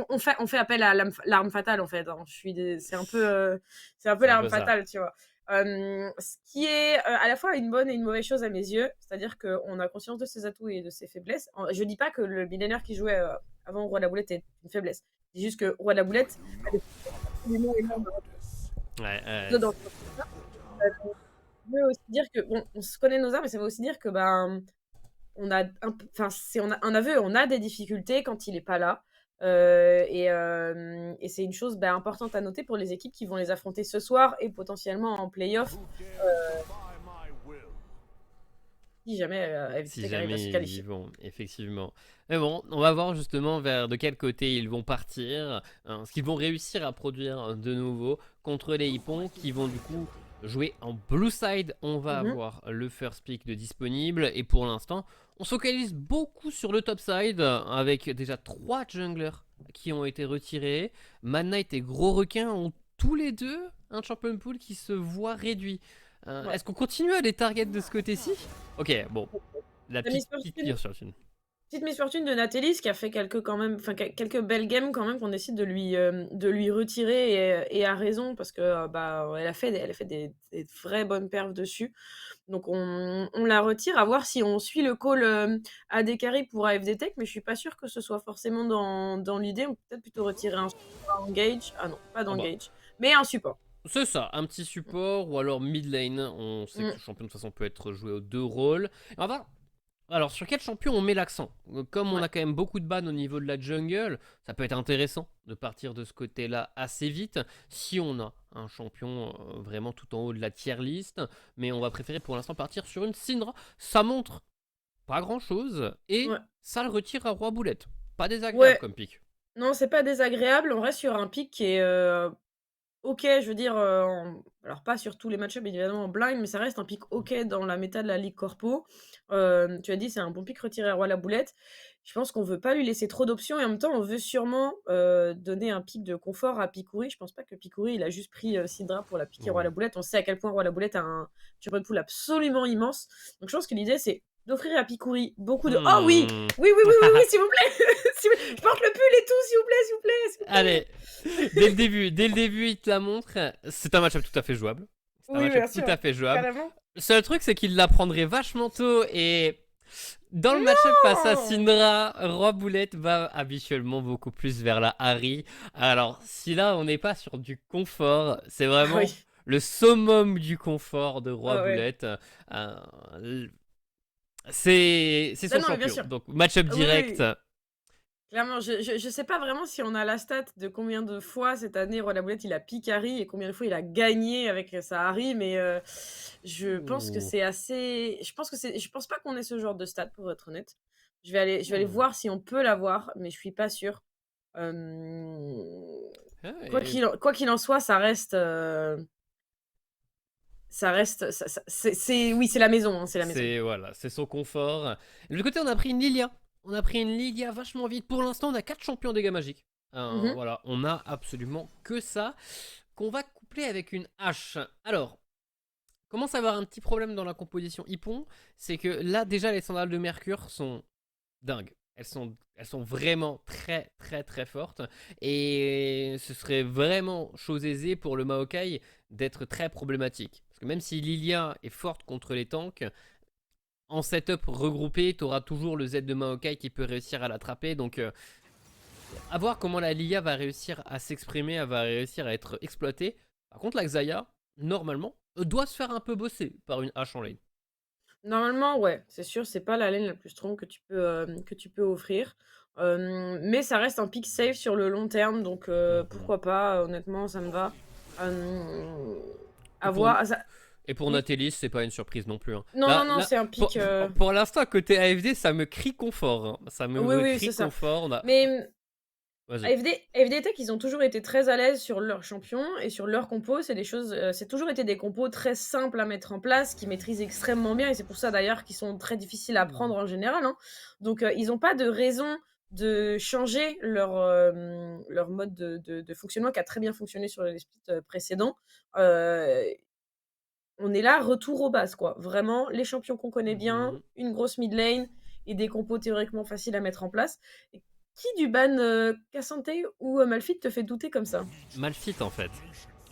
on fait appel à l'arme fatale, en fait, hein. C'est un peu C'est un l'arme peu ça. fatale, tu vois? Ce qui est, à la fois une bonne et une mauvaise chose à mes yeux, c'est-à-dire qu'on a conscience de ses atouts et de ses faiblesses. Je dis pas que le millénaire qui jouait, avant Roi de la Boulette est une faiblesse. Je dis juste que Roi de la Boulette a des absolument énormes Ouais, dedans. Ça veut aussi dire que, bon, on se connaît nos armes, mais ça veut aussi dire que, ben, on a un p enfin, c'est on a un aveu, on a des difficultés quand il est pas là, et c'est une chose, bah, importante à noter pour les équipes qui vont les affronter ce soir et potentiellement en play-off, si jamais, si FDTech arrive à se jamais ils y qualifier. vont, effectivement. Mais bon, on va voir justement vers de quel côté ils vont partir, hein, ce qu'ils vont réussir à produire de nouveau contre les Hippons qui vont du coup jouer en blue side. On va Mmh. avoir le first pick de disponible et pour l'instant, on se focalise beaucoup sur le top side avec déjà 3 junglers qui ont été retirés. Mad Knight et Gros Requin ont tous les deux un champion pool qui se voit réduit. Ouais. Est-ce qu'on continue à les target de ce côté-ci? Ok, bon, la La petite misfortune. petite misfortune de Nathalie, qui a fait quelques belles games quand même qu'on décide de lui retirer, et à raison parce que, bah, elle a fait des vraies bonnes perfs dessus. Donc on la retire, à voir si on suit le call, AD Carry pour AFD Tech, mais je suis pas sûre que ce soit forcément dans l'idée. On peut peut-être plutôt retirer un support engage. Ah non, pas Oh bah, d'engage, mais un support. c'est ça, un petit support ou alors mid lane. On sait que Mmh, le champion de toute façon peut être joué aux deux rôles. Et on va alors, sur quel champion on met l'accent? Comme on ouais. a quand même beaucoup de ban au niveau de la jungle, ça peut être intéressant de partir de ce côté-là assez vite si on a un champion vraiment tout en haut de la tier list. Mais on va préférer pour l'instant partir sur une Syndra. Ça montre pas grand-chose et Ouais. ça le retire à Roi Boulette. Pas désagréable Ouais, comme pick. non, c'est pas désagréable. On reste sur un pick qui est, OK, je veux dire, alors pas sur tous les match-ups évidemment en blind, mais ça reste un pick OK dans la méta de la Ligue Corpo. Tu as dit c'est un bon pick retiré à Roi la Boulette. Je pense qu'on veut pas lui laisser trop d'options et en même temps on veut sûrement, donner un pick de confort à Pikouri. Je pense pas que Pikouri il a juste pris, Syndra pour la piquer Roi la Oui. Boulette. On sait à quel point Roi la Boulette a un champion pool absolument immense. Donc je pense que l'idée c'est d'offrir à Pikouri beaucoup de oh oui! Hmm. Oui, oui, oui, oui, oui, s'il vous plaît! Je porte le pull et tout, s'il vous plaît, s'il vous plaît, s'il vous Allez, plaît! dès le début, il te la montre. C'est un match-up tout à fait jouable. C'est un Oui, match-up bien tout sûr, à fait jouable. carrément. Le seul truc, c'est qu'il la prendrait vachement tôt et dans le match-up face à Non! Syndra, Roi Boulette va habituellement beaucoup plus vers la Harry. Alors, si là, on n'est pas sur du confort, c'est Ah vraiment oui, le summum du confort de Roi ah ouais. Boulette. Euh, c'est Non, son non, mais bien champion. sûr. Donc, match-up Oui, direct. oui, clairement, je sais pas vraiment si on a la stat de combien de fois cette année Roi de la Boulette il a pique Harry et combien de fois il a gagné avec, sa Harry, mais je pense que Ouh. c'est assez je pense pas qu'on ait ce genre de stat pour être honnête. Je vais aller Hmm. voir si on peut l'avoir, mais je suis pas sûre. Hem, Ah, et quoi qu'il en soit, ça reste c'est oui, c'est la maison, hein, c'est la maison. c'est voilà, c'est son confort. De l'autre côté, on a pris une Lilia. On a pris une Lilia vachement vite. Pour l'instant, on a 4 champions dégâts magiques. Mmh. Voilà, on a absolument que ça qu'on va coupler avec une hache. Alors, commence à avoir un petit problème dans la composition Hippon, c'est que là déjà les sandales de Mercure sont dingues. Elles sont vraiment très très très fortes et ce serait vraiment chose aisée pour le Maokai d'être très problématique. Parce que même si Lilia est forte contre les tanks, en setup regroupé, tu auras toujours le Z de Maokai qui peut réussir à l'attraper. Donc, à voir comment la Lilia va réussir à s'exprimer, elle va réussir à être exploitée. Par contre, la Xayah, normalement, doit se faire un peu bosser par une hache en lane. Normalement, ouais, c'est sûr, c'est pas la lane la plus strong que tu peux offrir. Mais ça reste un pick safe sur le long terme, donc Mhm. pourquoi pas, honnêtement, ça me va. Hem, Et à pour, voir, ça et pour oui. Nathalie, c'est pas une surprise non plus, hein. Non, non, non, c'est un pick, Pour l'instant, côté AFD, ça me crie confort, hein. Ça oui, me oui, c'est crie ça. confort. On a... Mais Vas-y. AFD Tech, ils ont toujours été très à l'aise sur leurs champions et sur leurs compos. C'est toujours été des compos très simples à mettre en place, qu'ils maîtrisent extrêmement bien et c'est pour ça d'ailleurs qu'ils sont très difficiles à prendre en général, hein. Donc ils ont pas de raison de changer leur mode de fonctionnement qui a très bien fonctionné sur les splits, précédents. Heu, on est là, retour aux bases, quoi. Vraiment, les champions qu'on connaît bien, Mhm. une grosse mid lane et des compos théoriquement faciles à mettre en place. qui du ban, K'Sante ou, Malphite te fait douter comme ça? Malphite en fait.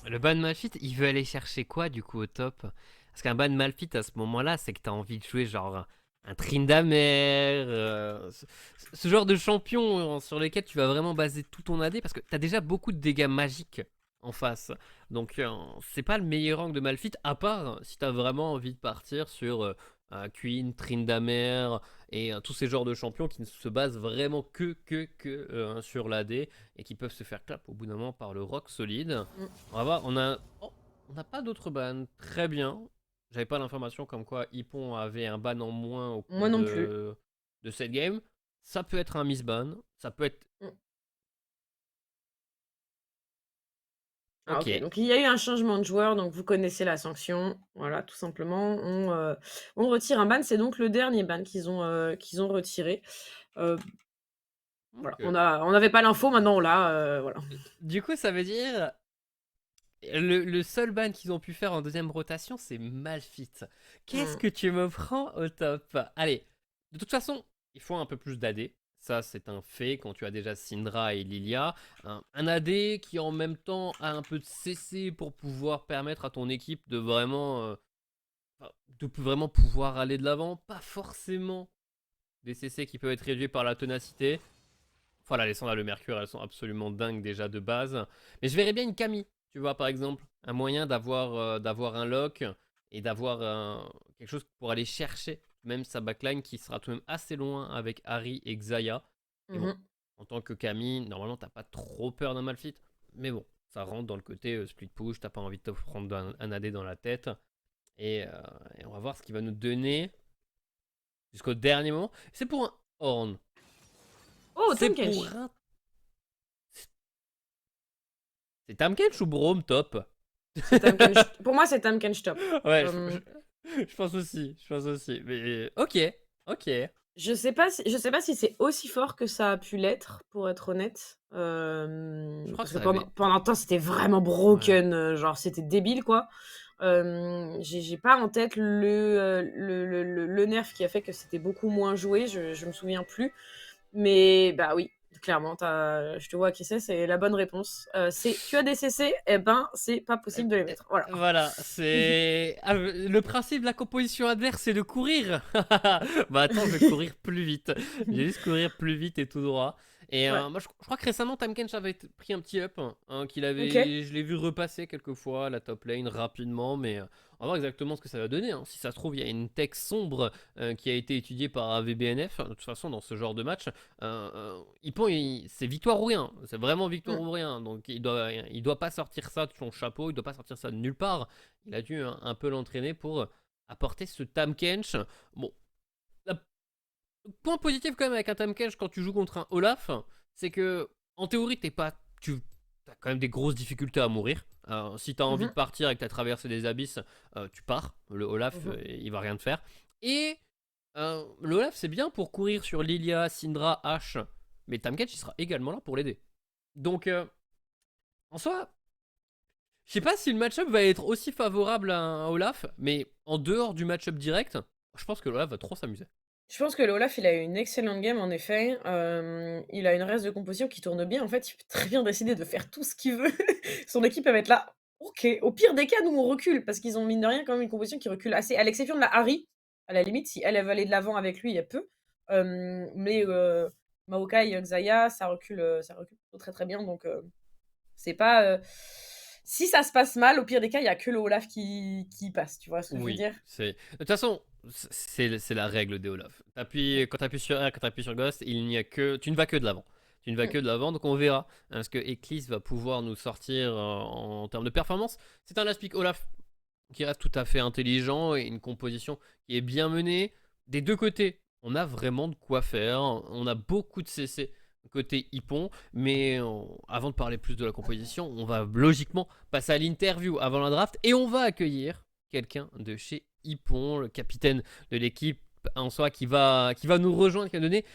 Le ban Malphite, il veut aller chercher quoi du coup au top? Parce qu'un ban Malphite à ce moment-là, c'est que t'as envie de jouer genre un Tryndamere, ce genre de champion sur lesquels tu vas vraiment baser tout ton AD parce que t'as déjà beaucoup de dégâts magiques en face. Donc c'est pas le meilleur angle de Malphite à part si t'as vraiment envie de partir sur Queen, Tryndamere et tous ces genres de champions qui ne se basent vraiment que sur l'AD et qui peuvent se faire clap au bout d'un moment par le rock solide. Mmh. On va voir, on n'a pas d'autres bans. Très bien. J'avais pas l'information comme quoi Hippon avait un ban en moins au cours Moi non plus. de cette game. Ça peut être un miss-ban. Ça peut être. Mmh. Ah Ok. OK, donc il y a eu un changement de joueur, donc vous connaissez la sanction. Voilà, tout simplement, on retire un ban. C'est donc le dernier ban qu'ils ont retiré. Heu, voilà, Ok. on n'avait pas l'info, maintenant on l'a, voilà. Du coup, ça veut dire. Le seul ban qu'ils ont pu faire en deuxième rotation, c'est Malphite. Qu'est-ce Mmh. que tu me prends au top? Allez, de toute façon, il faut un peu plus d'AD. Ça, c'est un fait quand tu as déjà Syndra et Lilia. Un AD qui en même temps a un peu de CC pour pouvoir permettre à ton équipe de vraiment pouvoir aller de l'avant. Pas forcément des CC qui peuvent être réduits par la ténacité. Voilà, les sandales de Mercure, elles sont absolument dingues déjà de base. Mais je verrais bien une Camille, tu vois, par exemple. Un moyen d'avoir un lock et d'avoir quelque chose pour aller chercher même sa backline qui sera tout de même assez loin avec Harry et Xayah. Et bon, Mmh. en tant que Camille, normalement, t'as pas trop peur d'un Malphite. Mais bon, ça rentre dans le côté split push, t'as pas envie de te prendre un AD dans la tête. Et, euh, et on va voir ce qu'il va nous donner jusqu'au dernier moment. C'est pour un Horn. Oh, C'est pour Tahm-Kench! un C'est Tamkench ou Braum top? C'est Tahm-Kench. Pour moi, c'est Tahm-Kench top. Ouais, Hem, je pense aussi, je pense aussi. Mais ok, ok. je sais pas si c'est aussi fort que ça a pu l'être, pour être honnête. Je crois que Parce que ça pendant avait. pendant un temps, c'était vraiment Ouais. broken, genre c'était débile, quoi. J'ai pas en tête le nerf qui a fait que c'était beaucoup moins joué, je me souviens plus. Mais bah oui, clairement, je te vois qui c'est la bonne réponse. C'est tu as des CC, eh ben, c'est pas possible de les mettre. Voilà. Voilà, c'est. Le principe de la composition adverse, c'est de courir. Bah attends, je vais courir plus vite. Je vais juste courir plus vite et tout droit. Et Ouais. moi, je crois que récemment, Tamkench avait pris un petit up. OK. Je l'ai vu repasser quelques fois la top lane rapidement. Mais on va voir exactement ce que ça va donner. Si ça se trouve, il y a une tech sombre qui a été étudiée par AVBNF. De toute façon, dans ce genre de match, c'est victoire ou rien. C'est vraiment victoire Mmh. ou rien. Donc il doit pas sortir ça de son chapeau. Il doit pas sortir ça de nulle part. Il a dû un peu l'entraîner pour apporter ce Tamkench. Bon, le point positif quand même avec un Tamkench quand tu joues contre un Olaf, c'est que en théorie tu as quand même des grosses difficultés à mourir. Si tu as envie de Mmh. partir et que tu as traversé des abysses, tu pars. Le Olaf, Mmh. il va rien te faire. Et le Olaf, c'est bien pour courir sur Lilia, Syndra, Ashe. Mais Tamkench, il sera également là pour l'aider. Donc, en soi, je sais pas si le match-up va être aussi favorable à un Olaf, mais en dehors du match-up direct, je pense que l'Olaf va trop s'amuser. Je pense que le Olaf, il a eu une excellente game en effet. Il a une reste de composition qui tourne bien. En fait, il peut très bien décider de faire tout ce qu'il veut. Son équipe, elle va être là: «OK». Au pire des cas, nous, on recule parce qu'ils ont mine de rien quand même une composition qui recule assez, à l'exception de la Harry, à la limite, si elle, elle veut aller de l'avant avec lui, il y a peu. Mais Maokai, Xayah, ça recule plutôt très, très bien donc c'est pas, si ça se passe mal, au pire des cas, il y a que le Olaf qui passe, tu vois ce que je veux Oui, dire? c'est. De toute façon, c'est la règle des Olaf. Quand t'appuies sur R, quand t'appuies sur Ghost, il n'y a que. Tu ne vas que de l'avant. Tu ne vas Mmh. que de l'avant, donc on verra ce que Eclipse va pouvoir nous sortir en termes de performance. C'est un last pick Olaf qui reste tout à fait intelligent et une composition qui est bien menée. Des deux côtés, on a vraiment de quoi faire. On a beaucoup de CC côté Hippon, mais avant de parler plus de la composition, on va logiquement passer à l'interview avant la draft et on va accueillir quelqu'un de chez Hippon, le capitaine de l'équipe en soi qui va nous rejoindre, qui va donner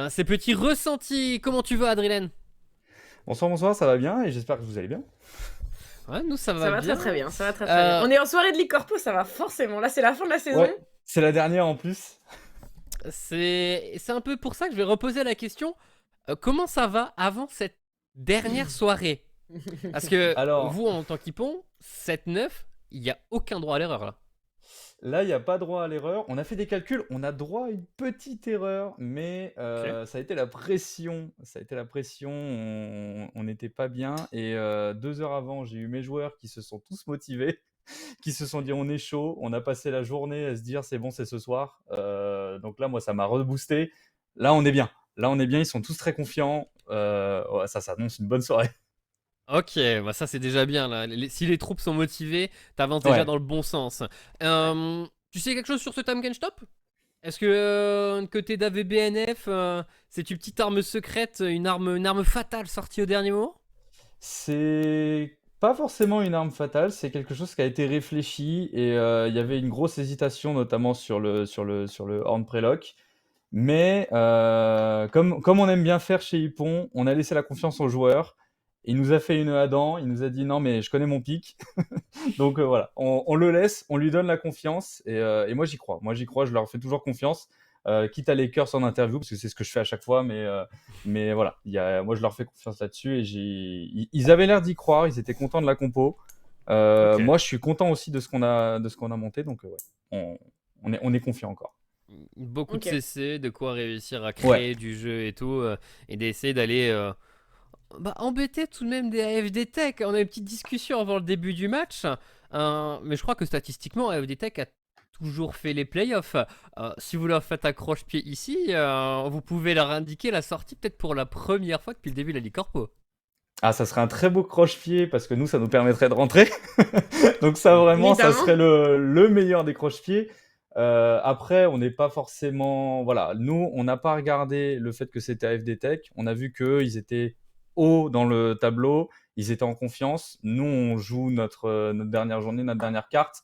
ses petits ressentis. Comment tu vas, Adrien? Bonsoir, bonsoir, ça va bien et j'espère que vous allez bien. Ouais, nous ça Ça va va très, bien. très bien, ça va très, très bien. On est en soirée de Ligue Corpo, ça va forcément. Là, c'est la fin de la saison. Ouais, c'est la dernière en plus. C'est un peu pour ça que je vais reposer la question. comment ça va avant cette dernière soirée? Parce que Alors, vous, en tant qu'Hippon, 7-9, il n'y a aucun droit à l'erreur là. là, il n'y a pas droit à l'erreur. On a fait des calculs, on a droit à une petite erreur, mais Ok. ça a été la pression. Ça a été la pression, on n'était pas bien. Et 2 heures avant, j'ai eu mes joueurs qui se sont tous motivés, qui se sont dit on est chaud. On a passé la journée à se dire c'est bon, c'est ce soir. Donc là, moi, ça m'a reboosté. Là, on est bien. Là, on est bien, ils sont tous très confiants. Ouais, ça s'annonce une bonne soirée. Ok, bah ça c'est déjà bien là. Si les troupes sont motivées, t'avances déjà Ouais. dans le bon sens. Ouais. Tu sais quelque chose sur ce Stop? Est-ce que côté d'AVBNF, c'est une petite arme secrète, une arme fatale sortie au dernier moment? C'est pas forcément une arme fatale, c'est quelque chose qui a été réfléchi et il y avait une grosse hésitation notamment sur le Horn Prelock. Mais comme on aime bien faire chez Hippon, on a laissé la confiance aux joueurs. Il nous a fait une Adam, il nous a dit non mais je connais mon pic. Donc voilà, on le laisse, on lui donne la confiance et moi j'y crois. Moi j'y crois, je leur fais toujours confiance. Quitte à les curse en interview, parce que c'est ce que je fais à chaque fois, mais voilà, moi je leur fais confiance là-dessus et ils avaient l'air d'y croire, ils étaient contents de la compo. Ok. Moi je suis content aussi de ce qu'on a monté, donc ouais, on est confiant encore. Beaucoup de Ok. CC, de quoi réussir à Ouais. créer du jeu et tout, et d'essayer d'aller embêter tout de même des AFD Tech. On a eu une petite discussion avant le début du match, mais je crois que statistiquement, AFD Tech a toujours fait les playoffs. Si vous leur faites accroche-pied ici, vous pouvez leur indiquer la sortie peut-être pour la première fois depuis le début de la Ligue Corpo. Ah, ça serait un très beau croche-pied parce que nous, ça nous permettrait de rentrer. Donc ça, vraiment, ça serait Évidemment. le meilleur des croche-pieds. Après, on n'est pas forcément... Voilà, nous, on n'a pas regardé le fait que c'était AFD Tech. On a vu qu'ils étaient haut dans le tableau, ils étaient en confiance. Nous, on joue notre dernière journée, notre dernière carte.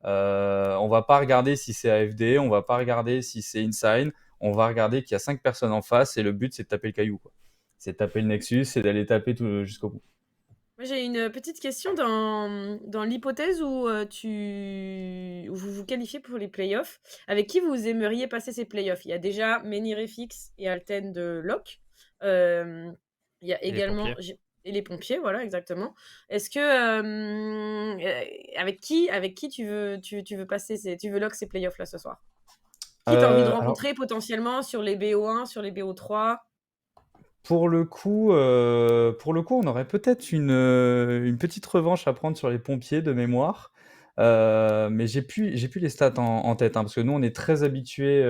On va pas regarder si c'est AFD, on va pas regarder si c'est Inside. On va regarder qu'il y a 5 personnes en face et le but, c'est de taper le caillou, quoi. C'est de taper le Nexus, c'est d'aller taper tout jusqu'au bout. Moi, j'ai une petite question dans l'hypothèse où où vous vous qualifiez pour les playoffs. Avec qui vous aimeriez passer ces playoffs? Il y a déjà Menirefix et Alten de Locke. Il y a Et les également pompiers. et les pompiers, voilà, exactement. Est-ce que avec qui tu veux passer tu veux lock ces playoffs là ce soir? Qui t'as envie de Alors, rencontrer potentiellement sur les BO1, sur les BO3? pour le coup, on aurait peut-être une petite revanche à prendre sur les pompiers de mémoire. Mais j'ai plus les stats en tête, hein, parce que nous, on est très habitués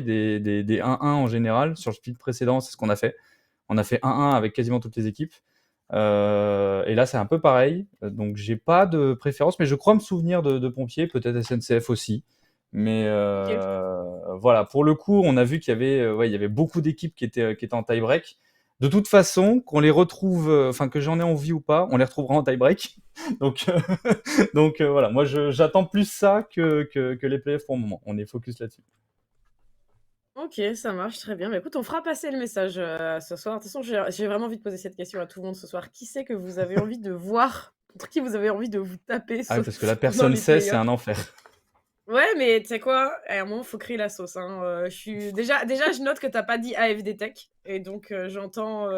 des 1-1 en général. Sur le split précédent, c'est ce qu'on a fait. On a fait 1-1 avec quasiment toutes les équipes. Et là, c'est un peu pareil. Donc, j'ai pas de préférence, mais je crois me souvenir de pompiers, peut-être SNCF aussi. Mais Ok. voilà, pour le coup, on a vu qu'il y avait, ouais, il y avait beaucoup d'équipes qui étaient en tie-break. De toute façon, qu'on les retrouve, enfin que j'en ai envie ou pas, on les retrouvera en tie-break. Donc, donc voilà, moi j'attends plus ça que les playoffs pour le moment. On est focus là-dessus. OK, ça marche très bien. Bah, écoute, on fera passer le message, ce soir. De toute façon, j'ai vraiment envie de poser cette question à tout le monde ce soir. Qui c'est que vous avez envie de voir, contre qui vous avez envie de vous taper Ah oui, parce que la pendant personne les sait, c'est playoffs? un enfer. Ouais, mais tu sais quoi? À un moment, faut créer la sauce, hein, je suis déjà, je note que t'as pas dit AFD Tech et donc j'entends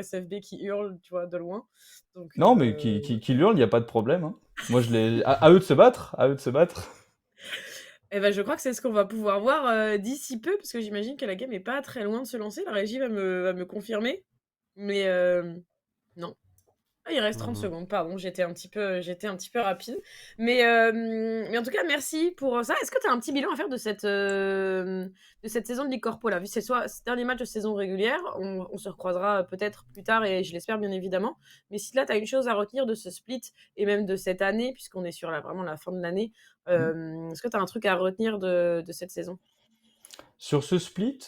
SFB qui hurle, tu vois, de loin. Donc Non, mais qui hurle, il n'y a pas de problème, hein. Moi, à eux de se battre, à eux de se battre. et ben je crois que c'est ce qu'on va pouvoir voir, d'ici peu, parce que j'imagine que la game est pas très loin de se lancer. La régie va me confirmer, mais non. Ah, il reste 30 Mhm. secondes, pardon, j'étais un petit peu rapide. Mais en tout cas, merci pour ça. Est-ce que tu as un petit bilan à faire de cette saison de Ligue Corpo là? Vu que c'est soit ce dernier match de saison régulière, on se recroisera peut-être plus tard et je l'espère bien évidemment. Mais si là, tu as une chose à retenir de ce split et même de cette année, puisqu'on est sur vraiment la fin de l'année, Mmh. est-ce que tu as un truc à retenir de cette saison? Sur ce split,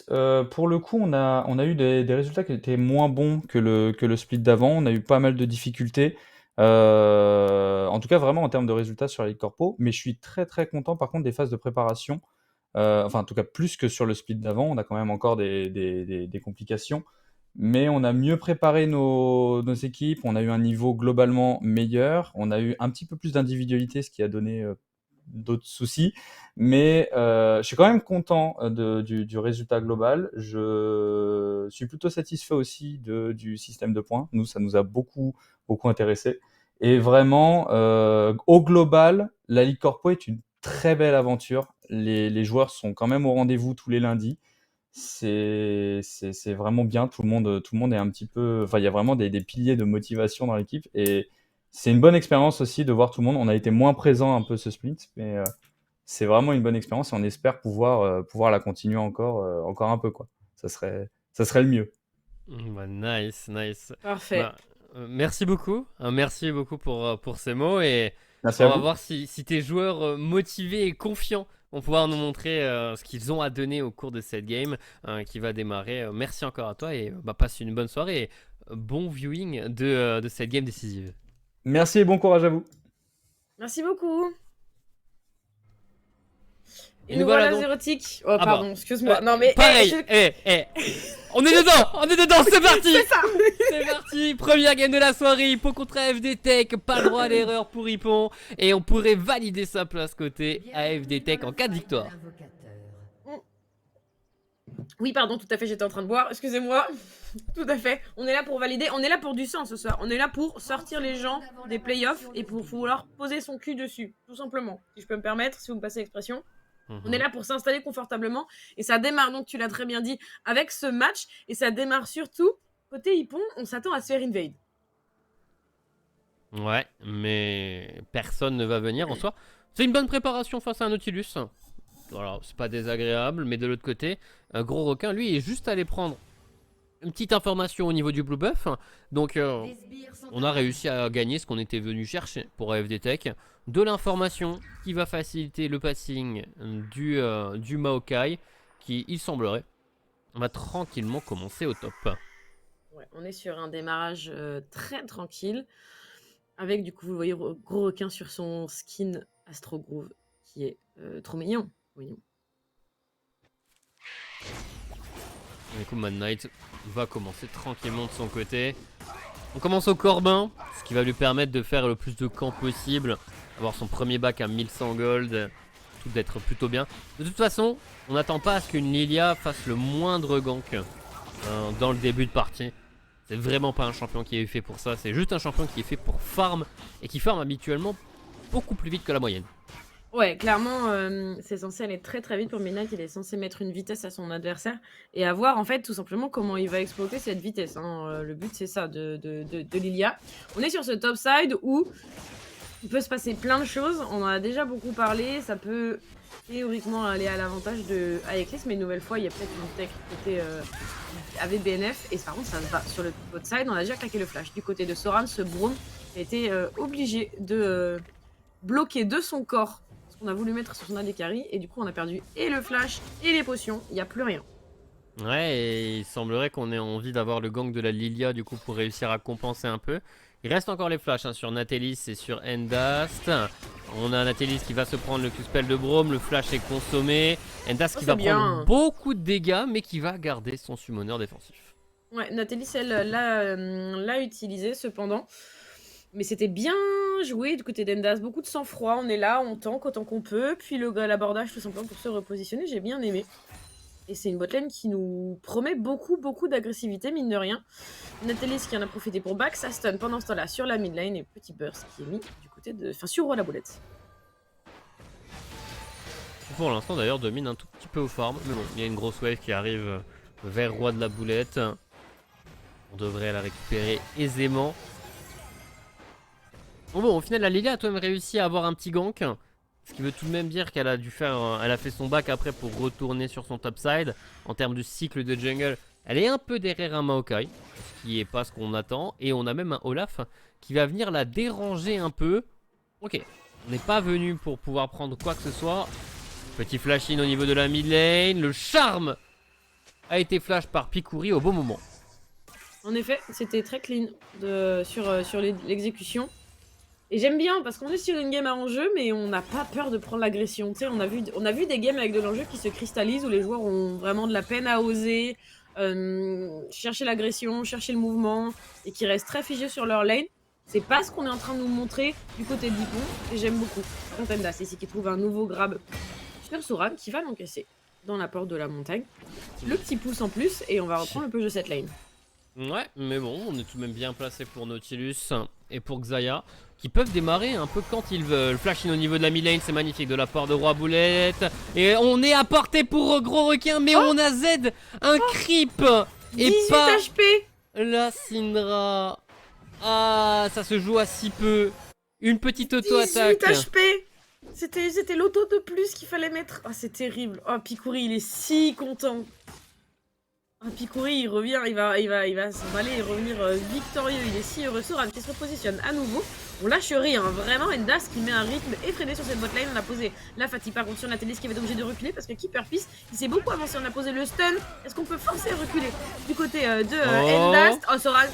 pour le coup, on a eu des résultats qui étaient moins bons que le split d'avant. On a eu pas mal de difficultés, en tout cas vraiment en termes de résultats sur la Ligue Corpo. Mais je suis très très content par contre des phases de préparation. Enfin, en tout cas plus que sur le split d'avant. On a quand même encore des complications. Mais on a mieux préparé nos équipes. On a eu un niveau globalement meilleur. On a eu un petit peu plus d'individualité, ce qui a donné d'autres soucis. Mais je suis quand même content du résultat global. Je suis plutôt satisfait aussi du système de points. Nous, ça nous a beaucoup intéressé. Et vraiment, au global, la Ligue Corpo est une très belle aventure. Les joueurs sont quand même au rendez-vous tous les lundis. C'est vraiment bien. Tout le monde est un petit peu. Enfin, il y a vraiment des piliers de motivation dans l'équipe. Et c'est une bonne expérience aussi de voir tout le monde. On a été moins présent un peu ce split, mais c'est vraiment une bonne expérience et on espère pouvoir la continuer encore un peu, quoi. Ça serait le mieux. Bah, nice, nice. Parfait. Bah, merci beaucoup. Merci beaucoup pour ces mots. Et Merci on à va vous. voir si tes joueurs motivés et confiants vont pouvoir nous montrer ce qu'ils ont à donner au cours de cette game qui va démarrer. Merci encore à toi et passe une bonne soirée et bon viewing de cette game décisive. Merci et bon courage à vous. Merci beaucoup. Et Et nous nous voilà voilà donc. Zérotique. Oh, Ah pardon, bah, excuse-moi. Non, mais. Pareil. On est dedans, c'est parti. C'est ça. C'est parti, première game de la soirée, Hippo contre AFD Tech, pas le droit à l'erreur pour Hippon, et on pourrait valider sa place côté AFD Tech en cas de victoire. Oui, pardon, tout à fait, j'étais en train de boire, excusez-moi. Tout à fait, on est là pour valider, on est là pour du sang ce soir. On est là pour sortir les gens des playoffs et pour vouloir poser son cul dessus, tout simplement. Si je peux me permettre, si vous me passez l'expression. On est là pour s'installer confortablement et ça démarre, donc tu l'as très bien dit, avec ce match et ça démarre surtout côté Hippon, on s'attend à se faire invade. Ouais, mais personne ne va venir en soi. C'est une bonne préparation face à un Nautilus. Voilà, c'est pas désagréable, mais de l'autre côté, un gros requin, lui, est juste allé prendre une petite information au niveau du blue buff. Donc, on a réussi à gagner ce qu'on était venu chercher pour AFD Tech. De l'information qui va faciliter le passing du Maokai, qui, il semblerait, va tranquillement commencer au top. Ouais, on est sur un démarrage très tranquille. Avec, du coup, vous voyez, gros requin sur son skin Astro Groove, qui est trop mignon. Mignon. Du coup, Mad Knight va commencer tranquillement de son côté. On commence au Corbin, ce qui va lui permettre de faire le plus de camps possible. Avoir son premier bac à 1100 gold, tout d'être plutôt bien. De toute façon, on n'attend pas à ce qu'une Lilia fasse le moindre gank dans le début de partie. C'est vraiment pas un champion qui est fait pour ça, c'est juste un champion qui est fait pour farm et qui farm habituellement beaucoup plus vite que la moyenne. Ouais, clairement, c'est censé aller très très vite pour Midnight. Il est censé mettre une vitesse à son adversaire et à voir en fait tout simplement comment il va exploiter cette vitesse. Hein. Le but c'est ça de Lilia. On est sur ce top side où il peut se passer plein de choses. On en a déjà beaucoup parlé. Ça peut théoriquement aller à l'avantage de Aeklis, mais une nouvelle fois il y a peut-être une tech côté AVBNF et par contre ça se va sur le bot side. On a déjà claqué le flash. Du côté de Soran, ce Braum a été obligé de bloquer de son corps on a voulu mettre sur son AD carry et du coup on a perdu et le flash et les potions, il n'y a plus rien. Ouais, et il semblerait qu'on ait envie d'avoir le gank de la Lilia du coup pour réussir à compenser un peu. Il reste encore les flashs sur Natelis et sur Endast. On a Natelis qui va se prendre le Q-spell de Braum, le flash est consommé. Endast qui va prendre beaucoup de dégâts mais qui va garder son summoner défensif. Ouais, Natelis elle l'a utilisé cependant. Mais c'était bien joué du côté d'Endast, beaucoup de sang-froid, on est là, on tank autant qu'on peut, puis l'abordage tout simplement pour se repositionner, j'ai bien aimé. Et c'est une botlane qui nous promet beaucoup d'agressivité, mine de rien. Natalis qui en a profité pour back, ça stun pendant ce temps-là sur la mid lane, et petit burst qui est mis du côté de... Enfin, sur Roi la boulette. Pour l'instant d'ailleurs domine un tout petit peu au farm, mais bon, il y a une grosse wave qui arrive vers Roi de la boulette. On devrait la récupérer aisément. Bon, au final, la Lilia a tout de même réussi à avoir un petit gank. Ce qui veut tout de même dire qu'elle a dû faire. Elle a fait son back après pour retourner sur son topside. En termes de cycle de jungle, elle est un peu derrière un Maokai. Ce qui est pas ce qu'on attend. Et on a même un Olaf qui va venir la déranger un peu. Ok, on n'est pas venu pour pouvoir prendre quoi que ce soit. Petit flash in au niveau de la mid lane. Le charme a été flash par Picoury au bon moment. En effet, c'était très clean sur l'exécution. Et j'aime bien parce qu'on est sur une game à enjeu, mais on n'a pas peur de prendre l'agression. Tu sais, on a vu des games avec de l'enjeu qui se cristallisent où les joueurs ont vraiment de la peine à oser chercher l'agression, chercher le mouvement et qui restent très figés sur leur lane. C'est pas ce qu'on est en train de nous montrer du côté d'Ipon, et j'aime beaucoup. Contendas ici qui trouve un nouveau grab sur Soran qui va l'encaisser dans la porte de la montagne. Le petit pouce en plus, et on va reprendre le push de cette lane. Ouais, mais bon, on est tout de même bien placé pour Nautilus et pour Xayah, qui peuvent démarrer un peu quand ils veulent. Flash in au niveau de la mid lane, c'est magnifique de la part de Roi Boulette. Et on est à portée pour Gros Requin, mais on a Z, un creep, et 18 pas HP. la Syndra. Ah, ça se joue à si peu. Une petite auto-attaque. 18 HP. C'était l'auto de plus qu'il fallait mettre. Ah, c'est terrible. Oh, Picoury, il est si content. Ah, Picoury, il revient, il va s'en aller et revenir victorieux. Il est si heureux. Soran qui se repositionne à nouveau. On lâche rien, vraiment. Endas qui met un rythme effréné sur cette botlane. On a posé la fatigue par contre sur Natalis qui va être obligé de reculer parce que Keeper Peace, il s'est beaucoup avancé. On a posé le stun. Est-ce qu'on peut forcer à reculer du côté de Endas? Oh, Soran.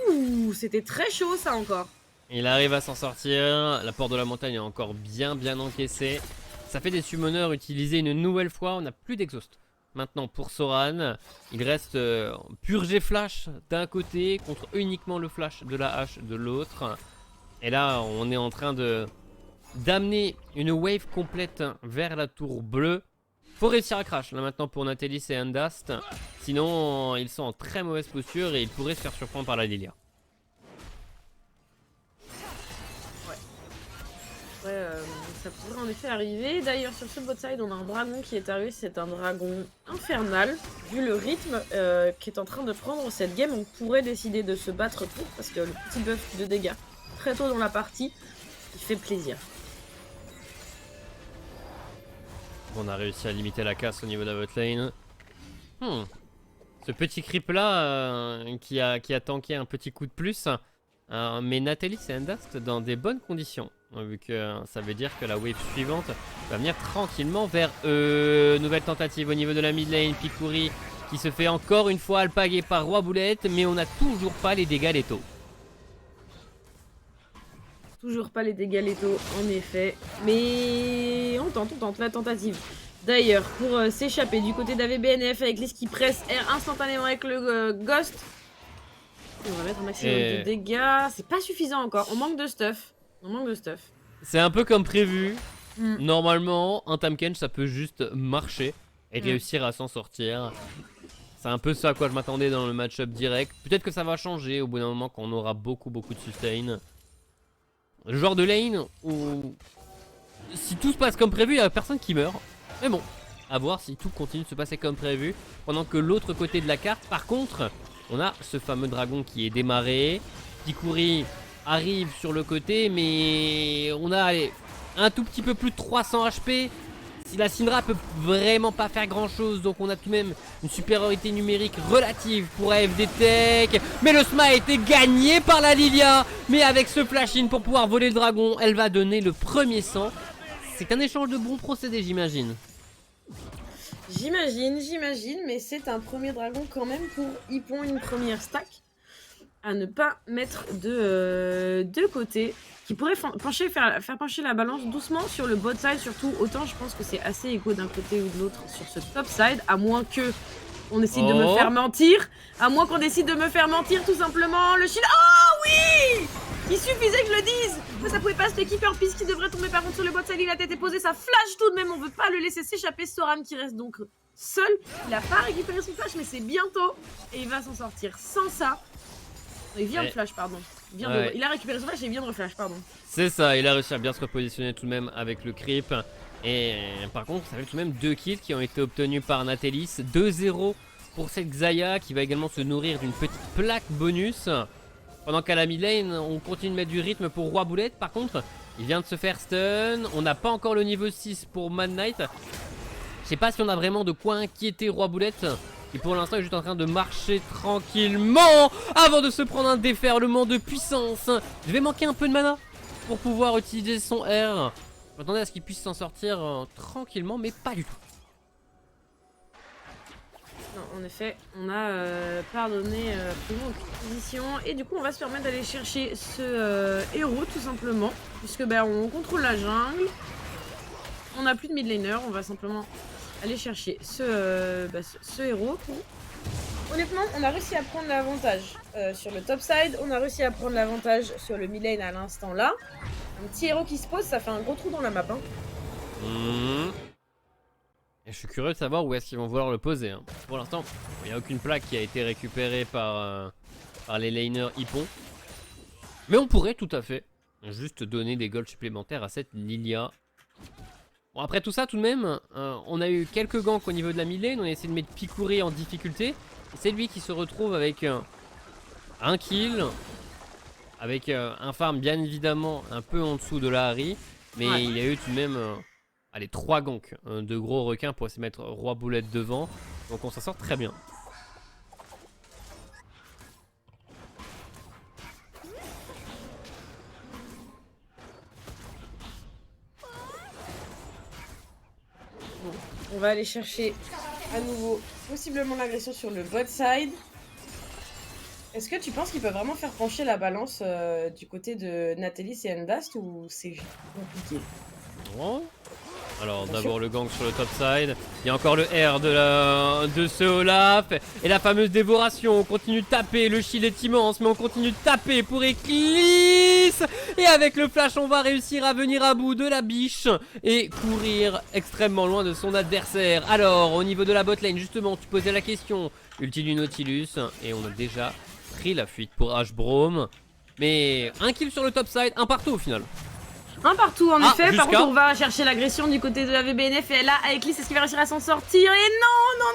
Ouh, c'était très chaud ça encore. Il arrive à s'en sortir. La porte de la montagne est encore bien encaissée. Ça fait des summoners utilisés une nouvelle fois. On n'a plus d'exhaust. Maintenant pour Soran, il reste purgé flash d'un côté contre uniquement le flash de la hache de l'autre. Et là on est en train d'amener une wave complète vers la tour bleue. Faut réussir à crash là maintenant pour Natalis et Endast. Sinon ils sont en très mauvaise posture et ils pourraient se faire surprendre par la Lilia. Ouais, ça pourrait en effet arriver. D'ailleurs, sur ce bot side, on a un dragon qui est arrivé. C'est un dragon infernal. Vu le rythme qui est en train de prendre cette game, on pourrait décider de se battre pour parce que le petit buff de dégâts très tôt dans la partie, il fait plaisir. On a réussi à limiter la casse au niveau de la botlane. Ce petit creep là qui a tanké un petit coup de plus. Mais Natalis et Endast dans des bonnes conditions. Vu que ça veut dire que la wave suivante va venir tranquillement vers nouvelle tentative au niveau de la mid lane. Picoury qui se fait encore une fois alpaguer par Roi Boulette, mais on n'a toujours pas les dégâts létaux. Toujours pas les dégâts létaux en effet, mais on tente la tentative. D'ailleurs, pour s'échapper du côté d'AVBNF avec Liz qui presse R instantanément avec le Ghost, on va mettre un maximum de dégâts. C'est pas suffisant encore, on manque de stuff. C'est un peu comme prévu. Normalement, un Tahm Kench ça peut juste marcher et réussir à s'en sortir. C'est un peu ça à quoi je m'attendais dans le match-up direct. Peut-être que ça va changer au bout d'un moment quand on aura beaucoup de sustain. Le genre de lane où si tout se passe comme prévu, il n'y a personne qui meurt. Mais bon, à voir si tout continue de se passer comme prévu. Pendant que l'autre côté de la carte, par contre, on a ce fameux dragon qui est démarré. Picoury arrive sur le côté, mais on a un tout petit peu plus de 300 HP. Si la Syndra peut vraiment pas faire grand chose, donc on a tout de même une supériorité numérique relative pour AFD Tech. Mais le smite est gagné par la Lilia. Mais avec ce flash-in pour pouvoir voler le dragon, elle va donner le premier sang. C'est un échange de bons procédés, j'imagine. J'imagine, mais c'est un premier dragon quand même pour Ipon, une première stack à ne pas mettre de côté, qui pourrait faire pencher la balance doucement sur le bot side, surtout autant je pense que c'est assez égaux d'un côté ou de l'autre sur ce top side, à moins que on décide de me faire mentir, tout simplement, le shield, oh oui, il suffisait que je le dise, mais ça pouvait pas se Keeper Peace qui devrait tomber par contre sur le bot side, il a tête posée, ça flash tout de même, on veut pas le laisser s'échapper, Soran qui reste donc seul, il a pas récupéré son flash mais c'est bientôt, et il va s'en sortir sans ça. Il vient de flash, pardon. Il a récupéré son flash et il vient de reflash, pardon. C'est ça, il a réussi à bien se repositionner tout de même avec le creep. Et par contre, ça fait tout de même 2 kills qui ont été obtenus par Natalis. 2-0 pour cette Xayah qui va également se nourrir d'une petite plaque bonus. Pendant qu'à la mid lane, on continue de mettre du rythme pour Roi Boulette. Par contre, il vient de se faire stun. On n'a pas encore le niveau 6 pour Mad Knight. Je sais pas si on a vraiment de quoi inquiéter Roi Boulette. Et pour l'instant, il est juste en train de marcher tranquillement avant de se prendre un déferlement de puissance. Je vais manquer un peu de mana pour pouvoir utiliser son R. Je m'attendais à ce qu'il puisse s'en sortir tranquillement, mais pas du tout. Non, en effet, on a pardonné aucune position. Et du coup, on va se permettre d'aller chercher ce héros, tout simplement. Puisque on contrôle la jungle. On n'a plus de mid laner, on va simplement aller chercher ce héros pour Honnêtement, on a réussi à prendre l'avantage sur le top side, on a réussi à prendre l'avantage sur le mid lane à l'instant là. Un petit héros qui se pose, ça fait un gros trou dans la map. Hein. Et je suis curieux de savoir où est-ce qu'ils vont vouloir le poser. Hein. Pour l'instant, il n'y a aucune plaque qui a été récupérée par les laners Hippon. Mais on pourrait tout à fait juste donner des golds supplémentaires à cette Lilia. Bon, après tout ça, tout de même, on a eu quelques ganks au niveau de la mid lane. On a essayé de mettre Picoury en difficulté. Et c'est lui qui se retrouve avec un kill. Avec un farm bien évidemment un peu en dessous de la Harry. Mais Ouais. il y a eu tout de même allez, 3 ganks de gros requins pour essayer de mettre Roi Boulette devant. Donc on s'en sort très bien. Bon, on va aller chercher à nouveau possiblement l'agression sur le bot side. Est-ce que tu penses qu'ils peuvent vraiment faire pencher la balance du côté de Nathalie et Endast ou c'est compliqué? Bon. Alors Bien d'abord le gank sur le top side. Il y a encore le R de ce Olaf. Et la fameuse dévoration. On continue de taper. Le shield est immense. Mais on continue de taper pour Eclipse. Et avec le flash, on va réussir à venir à bout de la biche. Et courir extrêmement loin de son adversaire. Alors au niveau de la botlane, justement, tu posais la question. Ulti du Nautilus. Et on a déjà pris la fuite pour H-Brome. Mais un kill sur le top side. Un partout au final. Un partout en effet, par jusqu'à- contre on va chercher l'agression du côté de la VBNF et là Eclipse est-ce qu'il va réussir à s'en sortir? Et non.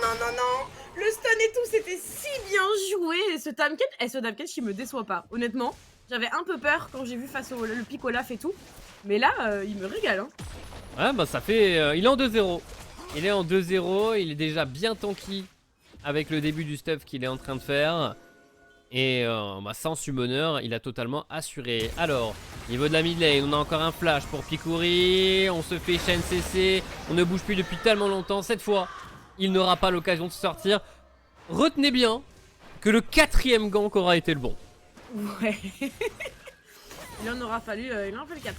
Le stun et tout c'était si bien joué et ce Tamken il me déçoit pas, honnêtement. J'avais un peu peur quand j'ai vu face au le pic Olaf et tout, mais là il me régale hein. Ouais bah ça fait... il est en 2-0. Il est en 2-0, il est déjà bien tanky avec le début du stuff qu'il est en train de faire. Et bah, sans summoner, il a totalement assuré. Alors, niveau de la mid lane, on a encore un flash pour Picoury. On se fait chaîne CC. On ne bouge plus depuis tellement longtemps. Cette fois, il n'aura pas l'occasion de sortir. Retenez bien que le 4ème gank aura été le bon. Ouais. Il en aura fallu 4.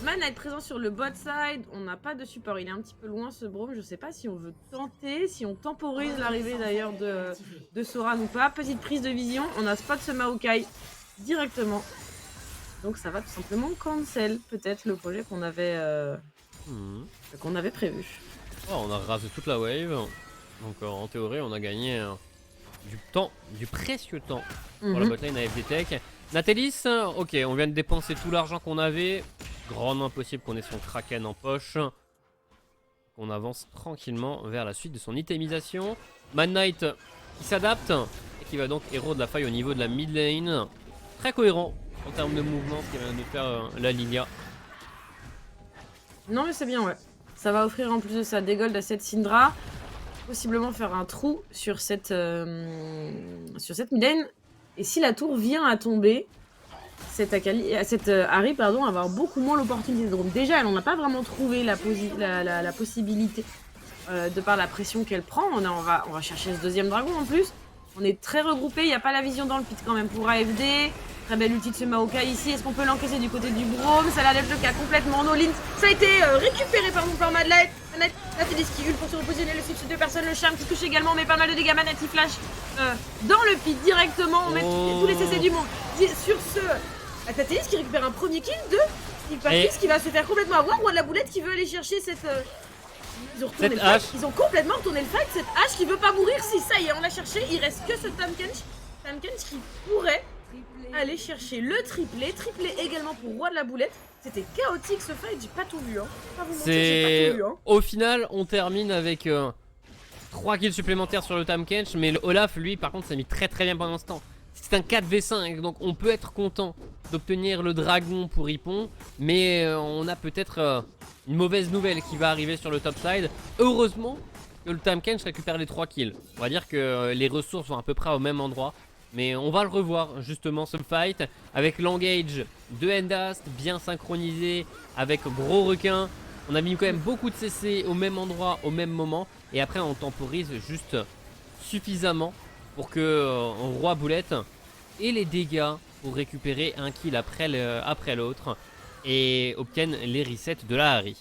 Man à être présent sur le bot side, on n'a pas de support, il est un petit peu loin ce Brome, je sais pas si on veut tenter, si on temporise l'arrivée d'ailleurs de Soran ou pas. Petite prise de vision, on a spot ce Maokai directement. Donc ça va tout simplement cancel peut-être le projet qu'on avait prévu. Oh, on a rasé toute la wave. Donc en théorie, on a gagné du temps, du précieux temps pour la botlane AFD Tech. Natalis, ok, on vient de dépenser tout l'argent qu'on avait. Grandement possible qu'on ait son Kraken en poche. On avance tranquillement vers la suite de son itemisation. Mad Knight qui s'adapte et qui va donc héros de la faille au niveau de la mid lane. Très cohérent en termes de mouvement, ce qui vient de faire la Lilia. Non mais c'est bien ouais. Ça va offrir en plus de ça des golds à cette Syndra. Possiblement faire un trou sur cette mid lane. Et si la tour vient à tomber, cette Harry pardon, avoir beaucoup moins l'opportunité. Donc déjà, elle n'en a pas vraiment trouvé la possibilité de par la pression qu'elle prend. On va chercher ce deuxième dragon en plus. On est très regroupés, il n'y a pas la vision dans le pit quand même pour AFD. Très belle ulti de ce Maokai ici. Est-ce qu'on peut l'encaisser du côté du Brome? Ça la lève le cas complètement. No-lint. Ça a été récupéré par Mad Knight. Nathalie qui hule pour se repositionner. Le switch de deux personnes. Le charme qui touche également. Mais pas mal de dégâts. Manette qui flash dans le pit directement. On met tous les CC du monde. Sur ce, Nathalie qui récupère un premier kill de Patrice qui va se faire complètement avoir. Roi de la boulette qui veut aller chercher cette... Ils ont retourné le fight. Ils ont complètement retourné le fight. Cette hache qui veut pas mourir. Si ça y est, on l'a cherché. Il reste que ce Tamkench qui pourrait aller chercher le triplé également pour Roi de la Boulette. C'était chaotique ce fight, j'ai pas tout vu. Hein. Pas vous mentir, j'ai pas tout vu. Hein. Au final, on termine avec 3 kills supplémentaires sur le Tamkench, mais le Olaf, lui, par contre, s'est mis très bien pendant ce temps. C'est un 4v5, donc on peut être content d'obtenir le dragon pour Hippon, mais on a peut-être une mauvaise nouvelle qui va arriver sur le top side. Heureusement que le Tamkench récupère les 3 kills. On va dire que les ressources sont à peu près au même endroit. Mais on va le revoir justement ce fight avec l'engage de Endast bien synchronisé avec gros requin. On a mis quand même beaucoup de CC au même endroit au même moment. Et après on temporise juste suffisamment pour que Roi Boulette ait les dégâts pour récupérer un kill après l'autre. Et obtienne les resets de la Harry.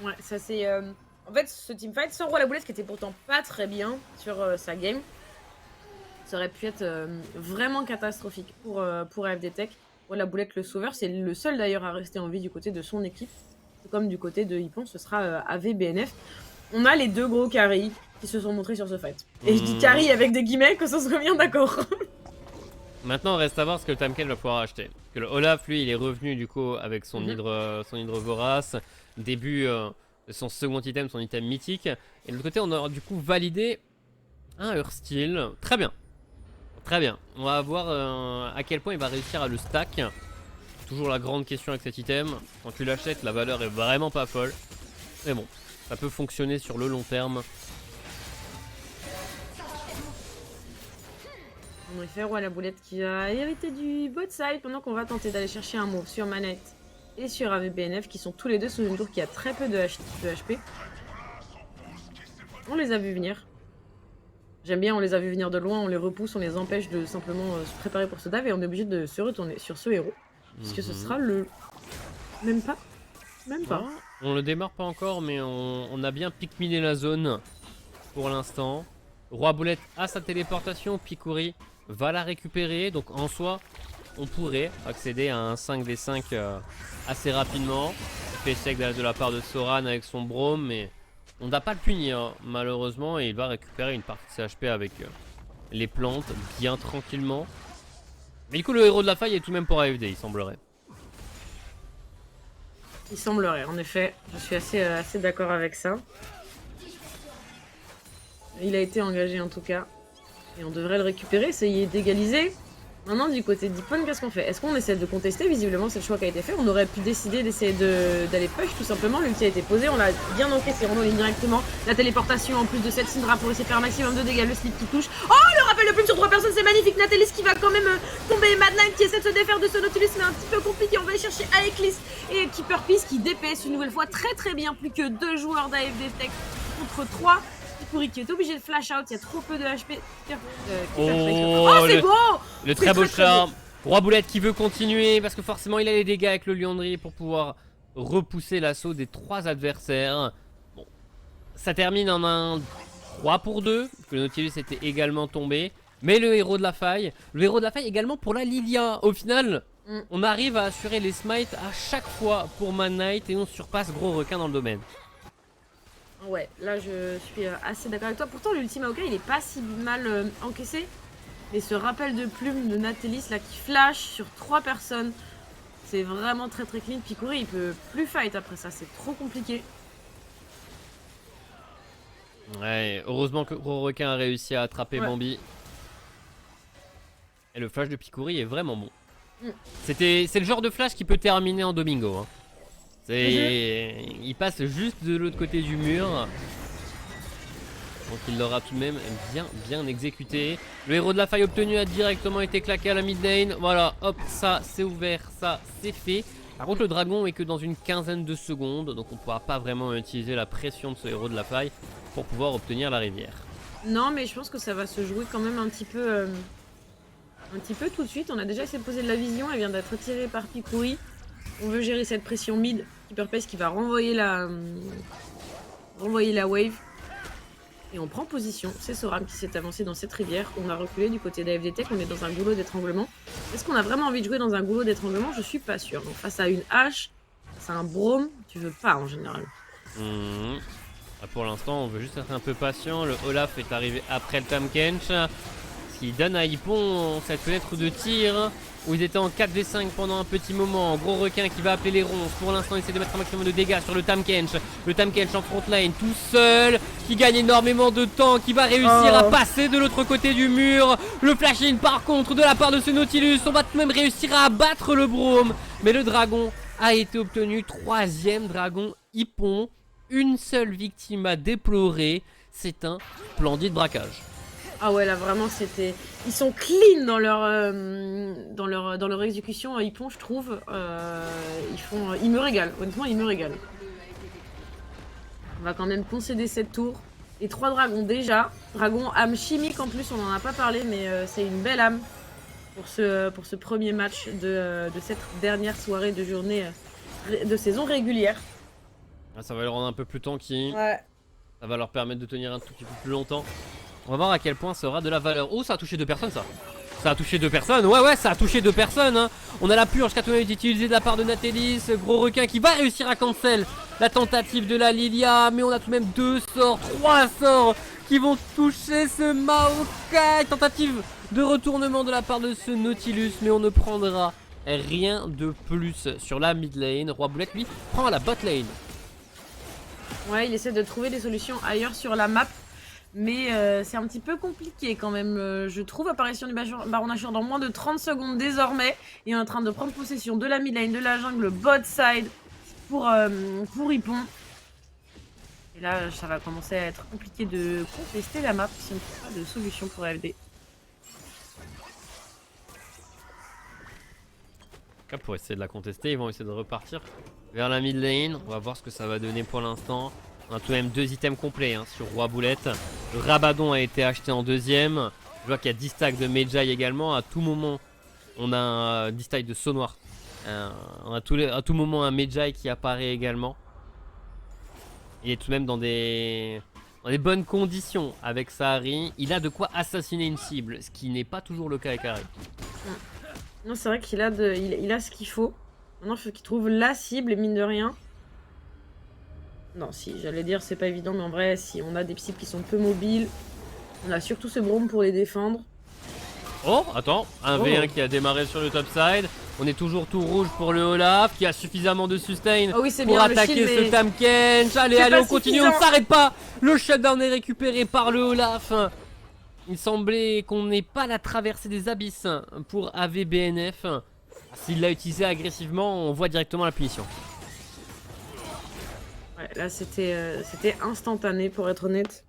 Ouais ça c'est... En fait ce teamfight sans Roi la Boulette qui était pourtant pas très bien sur sa game. Ça aurait pu être vraiment catastrophique pour AFD Tech. Pour la boulette, le sauveur, c'est le seul d'ailleurs à rester en vie du côté de son équipe. Tout comme du côté de Hippon, ce sera AVBNF. On a les deux gros carries qui se sont montrés sur ce fight. Et je dis carry avec des guillemets, que ça soit bien d'accord. Maintenant, on reste à voir ce que le Tamken va pouvoir acheter. Que le Olaf, lui, il est revenu du coup avec son hydre vorace. Début de son second item, son item mythique. Et de l'autre côté, on aura du coup validé un Earthsteel. Très bien. Très bien. On va voir à quel point il va réussir à le stack. Toujours la grande question avec cet item. Quand tu l'achètes, la valeur est vraiment pas folle. Mais bon, ça peut fonctionner sur le long terme. En effet, Roi la boulette qui a hérité du bot side pendant qu'on va tenter d'aller chercher un move sur Manette et sur AVBNF qui sont tous les deux sous une tour qui a très peu de HP. On les a vus venir. J'aime bien, on les a vus venir de loin, on les repousse, on les empêche de simplement se préparer pour ce dive et on est obligé de se retourner sur ce héros. Parce que ce sera le... Même pas. Même pas. Oh, on le démarre pas encore, mais on a bien pick-miné la zone pour l'instant. Roi Boulette a sa téléportation, Picoury va la récupérer, donc en soi, on pourrait accéder à un 5v5 assez rapidement. Il fait sec de la part de Soran avec son Brome, mais on ne va pas le punir malheureusement, et il va récupérer une partie de ses HP avec les plantes bien tranquillement. Mais du coup, le héros de la faille est tout de même pour AFD, il semblerait. Il semblerait, en effet. Je suis assez d'accord avec ça. Il a été engagé en tout cas. Et on devrait le récupérer, essayer d'égaliser. Maintenant, du côté d'Ippon, qu'est-ce qu'on fait? Est-ce qu'on essaie de contester? Visiblement, c'est le choix qui a été fait. On aurait pu décider d'essayer d'aller push, tout simplement. L'ulti a été posé, on l'a bien encaissé. On ligne directement la téléportation en plus de cette Syndra pour essayer de faire un maximum de dégâts. Le slip qui touche. Oh, le rappel de plume sur 3 personnes, c'est magnifique. Natalis qui va quand même tomber. Mad Knight qui essaie de se défaire de ce Nautilus, mais un petit peu compliqué. On va aller chercher Aeklis et Keeper Peace qui DPS une nouvelle fois très bien. Plus que 2 joueurs d'AFD Tech contre 3. Picoury qui est obligé de flash out, il y a trop peu de HP. Oh, c'est beau! Le très beau charme. Roi Boulette qui veut continuer parce que forcément il a les dégâts avec le Liandry pour pouvoir repousser l'assaut des 3 adversaires. Bon, ça termine en un 3 pour 2. Que le Nautilus était également tombé. Mais le héros de la faille également pour la Lilia. Au final, on arrive à assurer les smites à chaque fois pour Mad Knight et on surpasse Gros Requin dans le domaine. Ouais, là je suis assez d'accord avec toi. Pourtant l'ultime Maokai il est pas si mal encaissé. Et ce rappel de plume de Natalis là qui flash sur 3 personnes, c'est vraiment très clean. Picoury il peut plus fight après ça, c'est trop compliqué. Ouais, heureusement que Gros Requin a réussi à attraper Bambi. Et le flash de Picoury est vraiment bon. C'est le genre de flash qui peut terminer en Domingo. Hein. Il passe juste de l'autre côté du mur. Donc il l'aura tout de même bien exécuté. Le héros de la faille obtenu a directement été claqué à la mid lane. Voilà, hop, ça c'est ouvert, ça c'est fait. Par contre le dragon est que dans une quinzaine de secondes. Donc on ne pourra pas vraiment utiliser la pression de ce héros de la faille pour pouvoir obtenir la rivière. Non mais je pense que ça va se jouer quand même un petit peu tout de suite. On a déjà essayé de poser de la vision, elle vient d'être retirée par Picoury. On veut gérer cette pression mid. Keeper Pace qui va renvoyer la wave. Et on prend position. C'est Soram qui s'est avancé dans cette rivière. On a reculé du côté d'AFD Tech. On est dans un goulot d'étranglement. Est-ce qu'on a vraiment envie de jouer dans un goulot d'étranglement? Je suis pas sûre. Donc face à une hache, c'est un Brome, tu veux pas en général. Pour l'instant, on veut juste être un peu patient. Le Olaf est arrivé après le Tamkench. Ce qui donne à Hippon cette fenêtre de tir où ils étaient en 4v5 pendant un petit moment. Gros Requin qui va appeler les ronces. Pour l'instant, il essaie de mettre un maximum de dégâts sur le Tamkench. Le Tamkench en front line tout seul, qui gagne énormément de temps, qui va réussir à passer de l'autre côté du mur. Le flash-in par contre de la part de ce Nautilus. On va tout de même réussir à abattre le Brome. Mais le dragon a été obtenu. 3e dragon Hippon. Une seule victime à déplorer. C'est un splendide braquage. Ah ouais, là vraiment c'était... Ils sont clean dans leur exécution, Hippon, je trouve. Ils me régalent, honnêtement ils me régalent. On va quand même concéder cette tour. Et 3 dragons déjà. Dragon âme chimique en plus, on n'en a pas parlé, mais c'est une belle âme pour ce premier match de cette dernière soirée de journée de saison régulière. Ça va les rendre un peu plus tanky. Ouais. Ça va leur permettre de tenir un tout petit peu plus longtemps. On va voir à quel point ça aura de la valeur. Oh, ça a touché 2 personnes, ça. Ça a touché 2 personnes. Ouais, ça a touché 2 personnes. Hein. On a la purge qui a tout de même été utilisée de la part de Nathalie. Ce gros requin qui va réussir à cancel la tentative de la Lilia. Mais on a tout de même 2 sorts, 3 sorts qui vont toucher ce Maokai. Tentative de retournement de la part de ce Nautilus. Mais on ne prendra rien de plus sur la mid lane. Roi Boulette, lui, prend la bot lane. Ouais, il essaie de trouver des solutions ailleurs sur la map. Mais c'est un petit peu compliqué quand même, je trouve. Apparition du Baron Nashor dans moins de 30 secondes désormais. Il est en train de prendre possession de la mid lane, de la jungle, bot side pour Hippon. Et là, ça va commencer à être compliqué de contester la map si on ne trouve pas de solution pour AFD. Là, pour essayer de la contester, ils vont essayer de repartir vers la mid lane. On va voir ce que ça va donner pour l'instant. On a tout de même 2 items complets hein, sur Roi Boulette. Le Rabadon a été acheté en 2ème. Je vois qu'il y a 10 stacks de Medjay également. À tout moment, on a 10 stacks de saut noir. On a à tout moment un Medjay qui apparaît également. Il est tout de même dans des bonnes conditions avec Sahari. Il a de quoi assassiner une cible, ce qui n'est pas toujours le cas avec Harry. Non, c'est vrai qu'il a, il a ce qu'il faut. Maintenant, il faut qu'il trouve la cible et mine de rien. Non, si, j'allais dire, c'est pas évident, mais en vrai, si on a des cibles qui sont peu mobiles, on a surtout ce Braum pour les défendre. Oh, attends, un V1 qui a démarré sur le top side. On est toujours tout rouge pour le Olaf qui a suffisamment de sustain pour bien, attaquer ce Tahm Kench. Allez, on continue, on ne s'arrête pas. Le shutdown est récupéré par le Olaf. Il semblait qu'on n'ait pas la traversée des abysses pour AVBNF. S'il l'a utilisé agressivement, on voit directement la punition. Ouais, là c'était instantané pour être honnête.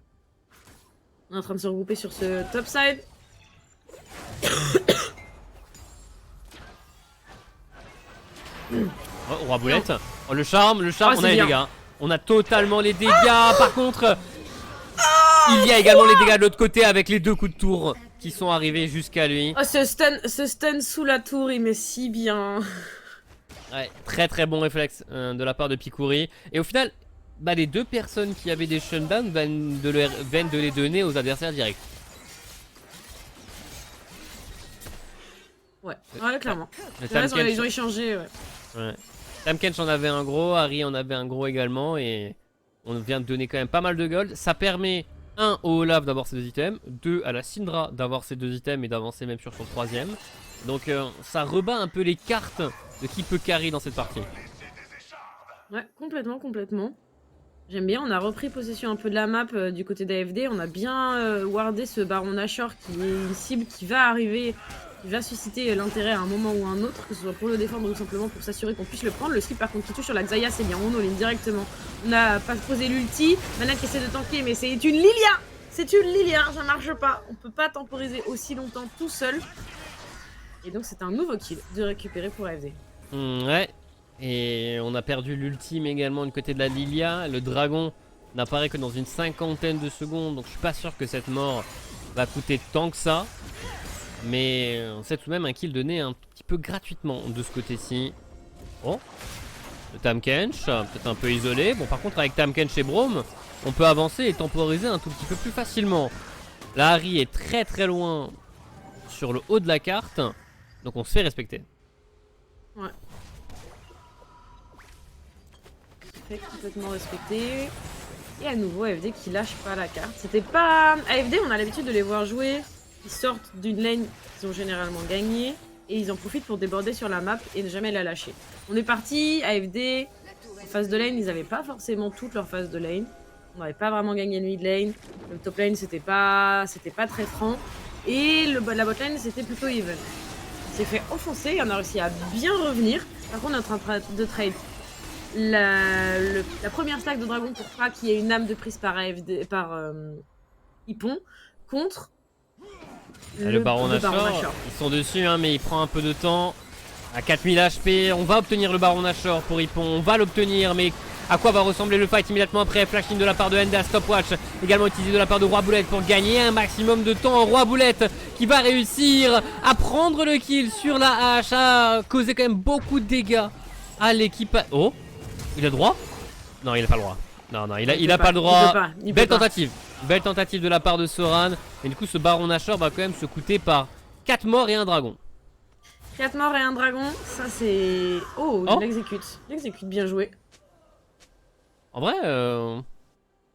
On est en train de se regrouper sur ce top side. Oh, Roi Boulette. Oh, le charme, on a les dégâts. On a totalement les dégâts. Par contre, il y a également les dégâts de l'autre côté avec les 2 coups de tour qui sont arrivés jusqu'à lui. Oh, ce stun sous la tour, il met si bien. Ouais, très bon réflexe de la part de Picoury. Et au final, bah, les 2 personnes qui avaient des shutdowns viennent de les donner aux adversaires directs. Ouais, clairement. Ils ont échangé, ouais. Tahm Kench en avait un gros, Harry en avait un gros également. Et on vient de donner quand même pas mal de gold. Ça permet, 1 au Olaf d'avoir ses 2 items, 2 à la Syndra d'avoir ses 2 items et d'avancer même sur son 3ème. Donc ça rebat un peu les cartes de qui peut carry dans cette partie. Ouais, complètement. J'aime bien, on a repris possession un peu de la map du côté d'AFD. On a bien wardé ce Baron Nashor qui est une cible qui va arriver, qui va susciter l'intérêt à un moment ou à un autre, que ce soit pour le défendre ou simplement pour s'assurer qu'on puisse le prendre. Le slip par contre qui touche sur la Xayah, c'est bien, on all-in directement. On a pas posé l'ulti, Mana qui essaie de tanker, mais c'est une Lilia. C'est une Lilia, ça marche pas. On peut pas temporiser aussi longtemps tout seul. Et donc c'est un nouveau kill de récupérer pour AFD. Ouais. Et on a perdu l'ultime également du côté de la Lilia. Le dragon n'apparaît que dans une 50aine de secondes. Donc je suis pas sûr que cette mort va coûter tant que ça. Mais c'est tout de même un kill donné un petit peu gratuitement de ce côté-ci. Oh, le Tahm Kench, peut-être un peu isolé. Bon, par contre avec Tahm Kench et Braum, on peut avancer et temporiser un tout petit peu plus facilement. La Harry est très loin sur le haut de la carte. Donc on se fait respecter. Ouais. Fait complètement respecté. Et à nouveau AFD qui lâche pas la carte. C'était pas... AFD, on a l'habitude de les voir jouer. Ils sortent d'une lane qu'ils ont généralement gagné. Et ils en profitent pour déborder sur la map et ne jamais la lâcher. On est parti, AFD, en phase de lane, ils n'avaient pas forcément toute leur phase de lane. On n'avait pas vraiment gagné le mid lane. Le top lane, c'était pas très franc. Et la bot lane, c'était plutôt even. On s'est fait enfoncer et on a réussi à bien revenir. Par contre, on est en train de trade la première stack de dragon pour pas qu'il y ait une âme de prise par AFD, par Hippon, contre le Baron Nashor. Ils sont dessus, hein, mais il prend un peu de temps. À 4000 HP, on va obtenir le Baron Nashor pour Hippon. On va l'obtenir, mais à quoi va ressembler le fight immédiatement après? Flashing de la part de Enda, stopwatch également utilisé de la part de Roi Boulette pour gagner un maximum de temps. Roi Boulette qui va réussir à prendre le kill sur la hache, à causer quand même beaucoup de dégâts à l'équipe. Oh, il a le droit? Non, il a pas le droit. Non, il a pas le droit. Belle tentative de la part de Soran. Et du coup, ce Baron Nashor va quand même se coûter par 4 morts et un dragon. 4 morts et un dragon, ça c'est... Oh, il l'exécute. Il l'exécute, bien joué. En vrai,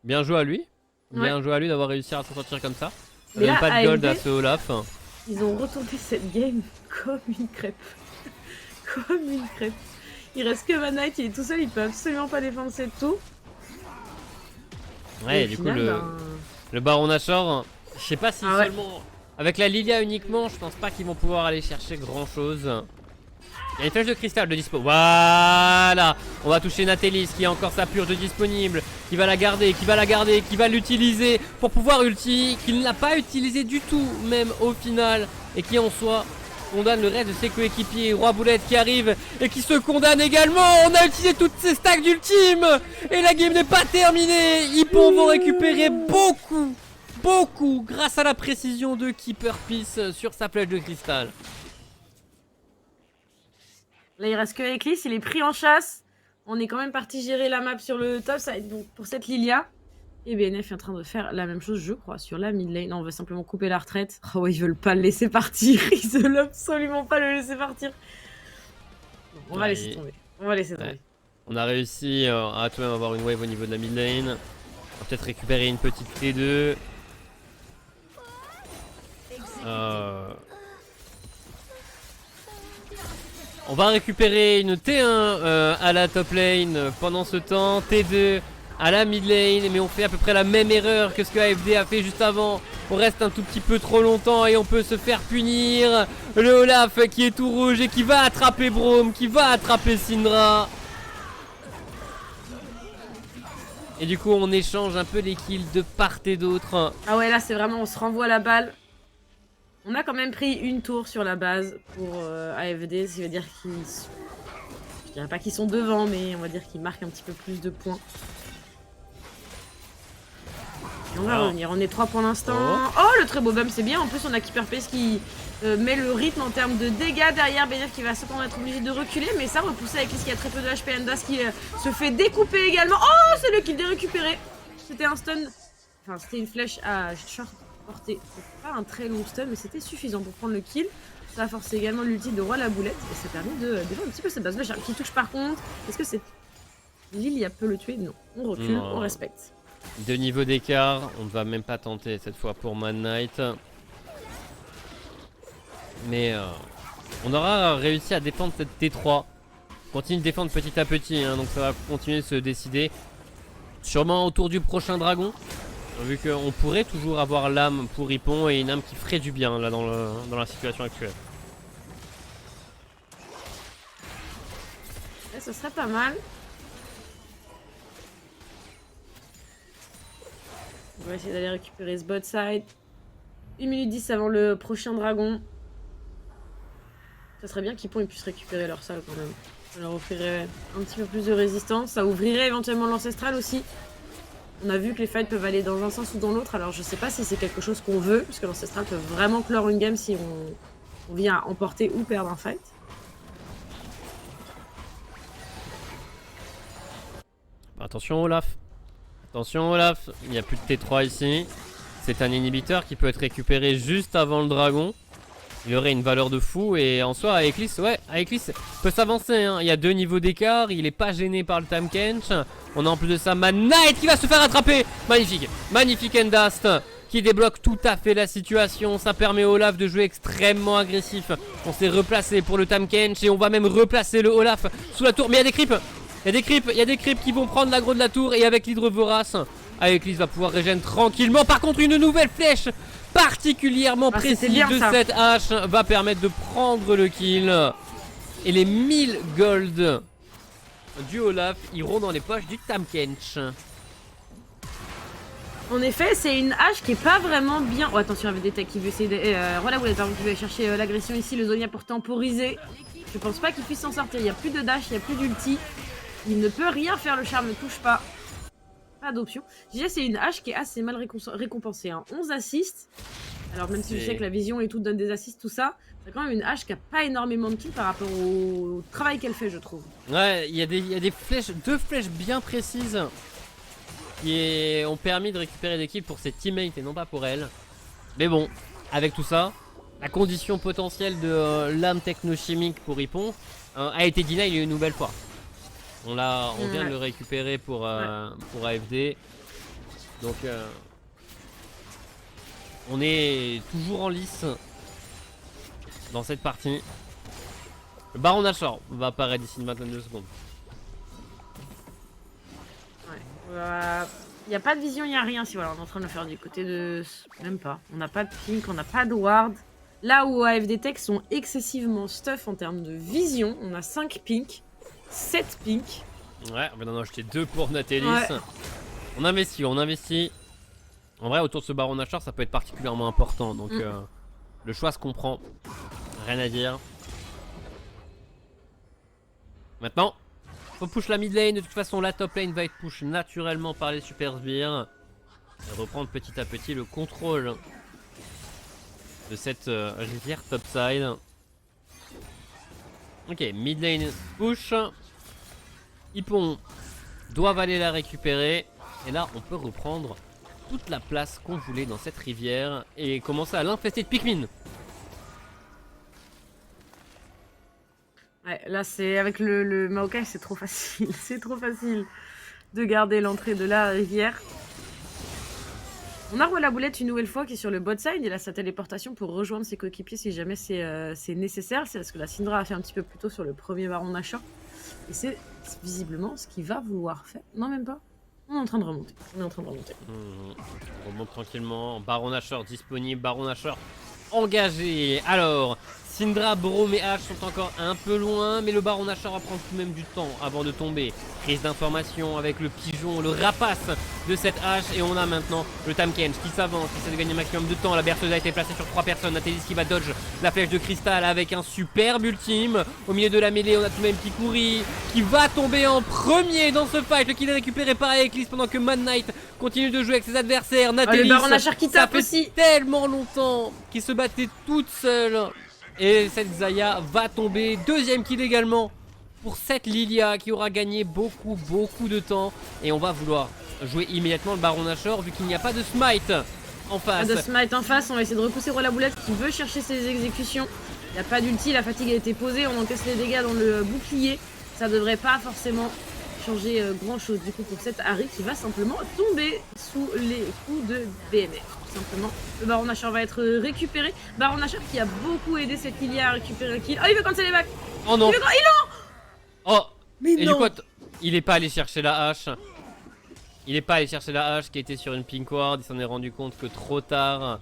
bien joué à lui. Bien joué à lui d'avoir réussi à s'en sortir comme ça. Mais Même là, pas de gold AMD, à ce Olaf. Ils ont retourné cette game comme une crêpe. Comme une crêpe. Il reste que Van Knight, il est tout seul, il peut absolument pas défendre cette tour. Ouais, du coup, le Baron Nashor, je sais pas si seulement... Avec la Lilia uniquement, je pense pas qu'ils vont pouvoir aller chercher grand chose. Il y a une flèche de cristal de dispo. Voilà. On va toucher Nathalie qui a encore sa purge de disponible. Qui va la garder, qui va l'utiliser pour pouvoir ulti. Qu'il ne l'a pas utilisé du tout, même au final. Et qui en soi condamne le reste de ses coéquipiers. Roi Boulette qui arrive et qui se condamne également. On a utilisé toutes ces stacks d'ultime. Et la game n'est pas terminée. Hippon vont récupérer beaucoup grâce à la précision de Keeper Peace sur sa flèche de cristal. Là il reste que Eclipse, il est pris en chasse. On est quand même parti gérer la map sur le top side donc pour cette Lilia. Et BNF est en train de faire la même chose je crois sur la mid lane. Non, on va simplement couper la retraite. Oh ouais, ils veulent pas le laisser partir. Ils veulent absolument pas le laisser partir. Donc, on va laisser tomber. On va laisser tomber. On a réussi à tout de même avoir une wave au niveau de la mid lane. On va peut-être récupérer une petite T2. On va récupérer une T1 à la top lane pendant ce temps, T2 à la mid lane, mais on fait à peu près la même erreur que ce que AFD a fait juste avant. On reste un tout petit peu trop longtemps et on peut se faire punir. Le Olaf qui est tout rouge et qui va attraper Braum, qui va attraper Syndra. Et du coup on échange un peu les kills de part et d'autre. Ah ouais, là c'est vraiment on se renvoie la balle. On a quand même pris une tour sur la base pour AFD, ce qui veut dire qu'ils... Je dirais pas qu'ils sont devant, mais on va dire qu'ils marquent un petit peu plus de points. Et on va revenir, on est 3 pour l'instant. Oh, le très beau bump, c'est bien. En plus, on a Keeper Pace qui met le rythme en termes de dégâts derrière. BNF qui va cependant être obligé de reculer, mais ça repoussé avec Liz qui a très peu de HP. Endas qui se fait découper également. Oh, c'est le kill dérécupéré. C'était un stun, enfin, c'était une flèche à short portée. C'était pas un très long stun, mais c'était suffisant pour prendre le kill. Ça a forcé également l'ulti de Roi la Boulette et ça a permis de défendre un petit peu cette base. Le qui touche par contre. Est-ce que c'est Lilia peut le tuer? Non. On recule, on respecte. 2 niveaux d'écart, on ne va même pas tenter cette fois pour Mad Knight. Mais on aura réussi à défendre cette T3. On continue de défendre petit à petit, hein, donc ça va continuer de se décider. Sûrement autour du prochain dragon. Vu qu'on pourrait toujours avoir l'âme pour Hippon et une âme qui ferait du bien là dans la situation actuelle. Ouais, ce serait pas mal. On va essayer d'aller récupérer ce bot side. 1 minute 10 avant le prochain dragon. Ça serait bien qu'Hippon puisse récupérer leur salle quand même. Ça leur offrirait un petit peu plus de résistance. Ça ouvrirait éventuellement l'ancestral aussi. On a vu que les fights peuvent aller dans un sens ou dans l'autre. Alors je sais pas si c'est quelque chose qu'on veut. Parce que l'ancestral peut vraiment clore une game si on vient à emporter ou perdre un fight. Attention Olaf. Attention Olaf, il n'y a plus de T3 ici. C'est un inhibiteur qui peut être récupéré juste avant le dragon. Il aurait une valeur de fou et en soi Eclipse, ouais, Eclipse peut s'avancer, hein. Il y a 2 niveaux d'écart, il est pas gêné par le Tahm Kench. On a en plus de ça Mad Knight qui va se faire attraper. Magnifique, magnifique Endast qui débloque tout à fait la situation. Ça permet au Olaf de jouer extrêmement agressif. On s'est replacé pour le Tahm Kench et on va même replacer le Olaf sous la tour. Mais il y a des creeps. Il y a des creeps qui vont prendre l'aggro de la tour et avec l'hydre vorace, Eclipse va pouvoir régénérer tranquillement. Par contre, une nouvelle flèche particulièrement précise de cette hache va permettre de prendre le kill. Et les 1000 gold du Olaf iront dans les poches du Tahm Kench. En effet, c'est une hache qui est pas vraiment bien. Oh, attention, il y avait des techs qui veut essayer de. Voilà, vous pardon, qui veut aller chercher l'agression ici. Le Zonia pour temporiser. Je pense pas qu'il puisse s'en sortir. Il n'y a plus de dash, il n'y a plus d'ulti. Il ne peut rien faire, le charme ne touche pas. Pas d'option. Déjà, c'est une hache qui est assez mal récompensée. Hein. 11 assists. Alors, même si je sais que la vision et tout donne des assists, tout ça, c'est quand même une hache qui a pas énormément de kills par rapport au travail qu'elle fait, je trouve. Ouais, il y a des flèches, 2 flèches bien précises qui ont permis de récupérer des kills pour ses teammates et non pas pour elle. Mais bon, avec tout ça, la condition potentielle de lame technochimique pour Ipon a été deny une nouvelle fois. On vient de le récupérer pour AFD. Donc on est toujours en lice dans cette partie. Le Baron Nashor va apparaître d'ici une vingtaine de secondes. Ouais. Il n'y a pas de vision, il n'y a rien. Si voilà, on est en train de le faire du côté de... Même pas. On n'a pas de pink, on n'a pas de ward. Là où AFD Tech sont excessivement stuff en termes de vision, on a 5 pink, 7 pink. Ouais, on vient d'en acheter 2 pour Natelis. Ouais. On investit. En vrai, autour de ce Baron Nashor, ça peut être particulièrement important. Donc le choix se comprend. Rien à dire. Maintenant, faut push la mid lane. De toute façon, la top lane va être push naturellement par les super sbires. Et reprendre petit à petit le contrôle de cette rivière topside. Ok, mid lane push. Ipon doivent aller la récupérer. Et là, on peut reprendre toute la place qu'on voulait dans cette rivière et commencer à l'infester de Pikmin. Ouais, là c'est avec le Maokai, c'est trop facile. C'est trop facile de garder l'entrée de la rivière. On a la boulette une nouvelle fois qui est sur le bot side. Il a sa téléportation pour rejoindre ses coéquipiers si jamais c'est nécessaire. C'est ce que la Syndra a fait un petit peu plus tôt sur le premier Baron Nashor. Et c'est visiblement ce qu'il va vouloir faire. Non, même pas. On est en train de remonter. On remonte tranquillement. Baron Nashor disponible. Baron Nashor engagé. Alors, Syndra, Braum et H sont encore un peu loin, mais le Baron Nashor va prendre tout de même du temps avant de tomber. Prise d'information avec le pigeon, le rapace de cette hache. Et on a maintenant le Tahm-Kench qui s'avance, qui essaie de gagner un maximum de temps. La berceuse a été placée sur 3 personnes. Natelis qui va dodge la flèche de cristal avec un superbe ultime. Au milieu de la mêlée, on a tout de même Kikuri qui va tomber en premier dans ce fight. Le kill est récupéré par Eclipse pendant que Mad Knight continue de jouer avec ses adversaires. Natelis, le Baron Nashor qui tape ça fait aussi. Tellement longtemps qu'il se battait toute seule. Et cette Xayah va tomber. Deuxième kill également pour cette Lilia qui aura gagné beaucoup de temps. Et on va vouloir jouer immédiatement le Baron Nashor vu qu'il n'y a pas de smite en face. Pas de smite en face, on va essayer de repousser Roi la Boulette qui veut chercher ses exécutions. Il n'y a pas d'ulti, la fatigue a été posée, on encaisse les dégâts dans le bouclier. Ça devrait pas forcément changer grand chose du coup pour cette Harry qui va simplement tomber sous les coups de BMR. Simplement, le Baron Nashor va être récupéré. Baron Nashor qui a beaucoup aidé cette Lilia à récupérer le kill. Oh, il veut cancel les bacs. Oh non. Oh. Mais et non. du coup, il est pas allé chercher la hache. Il est pas allé chercher la hache qui était sur une pink ward. Il s'en est rendu compte que trop tard.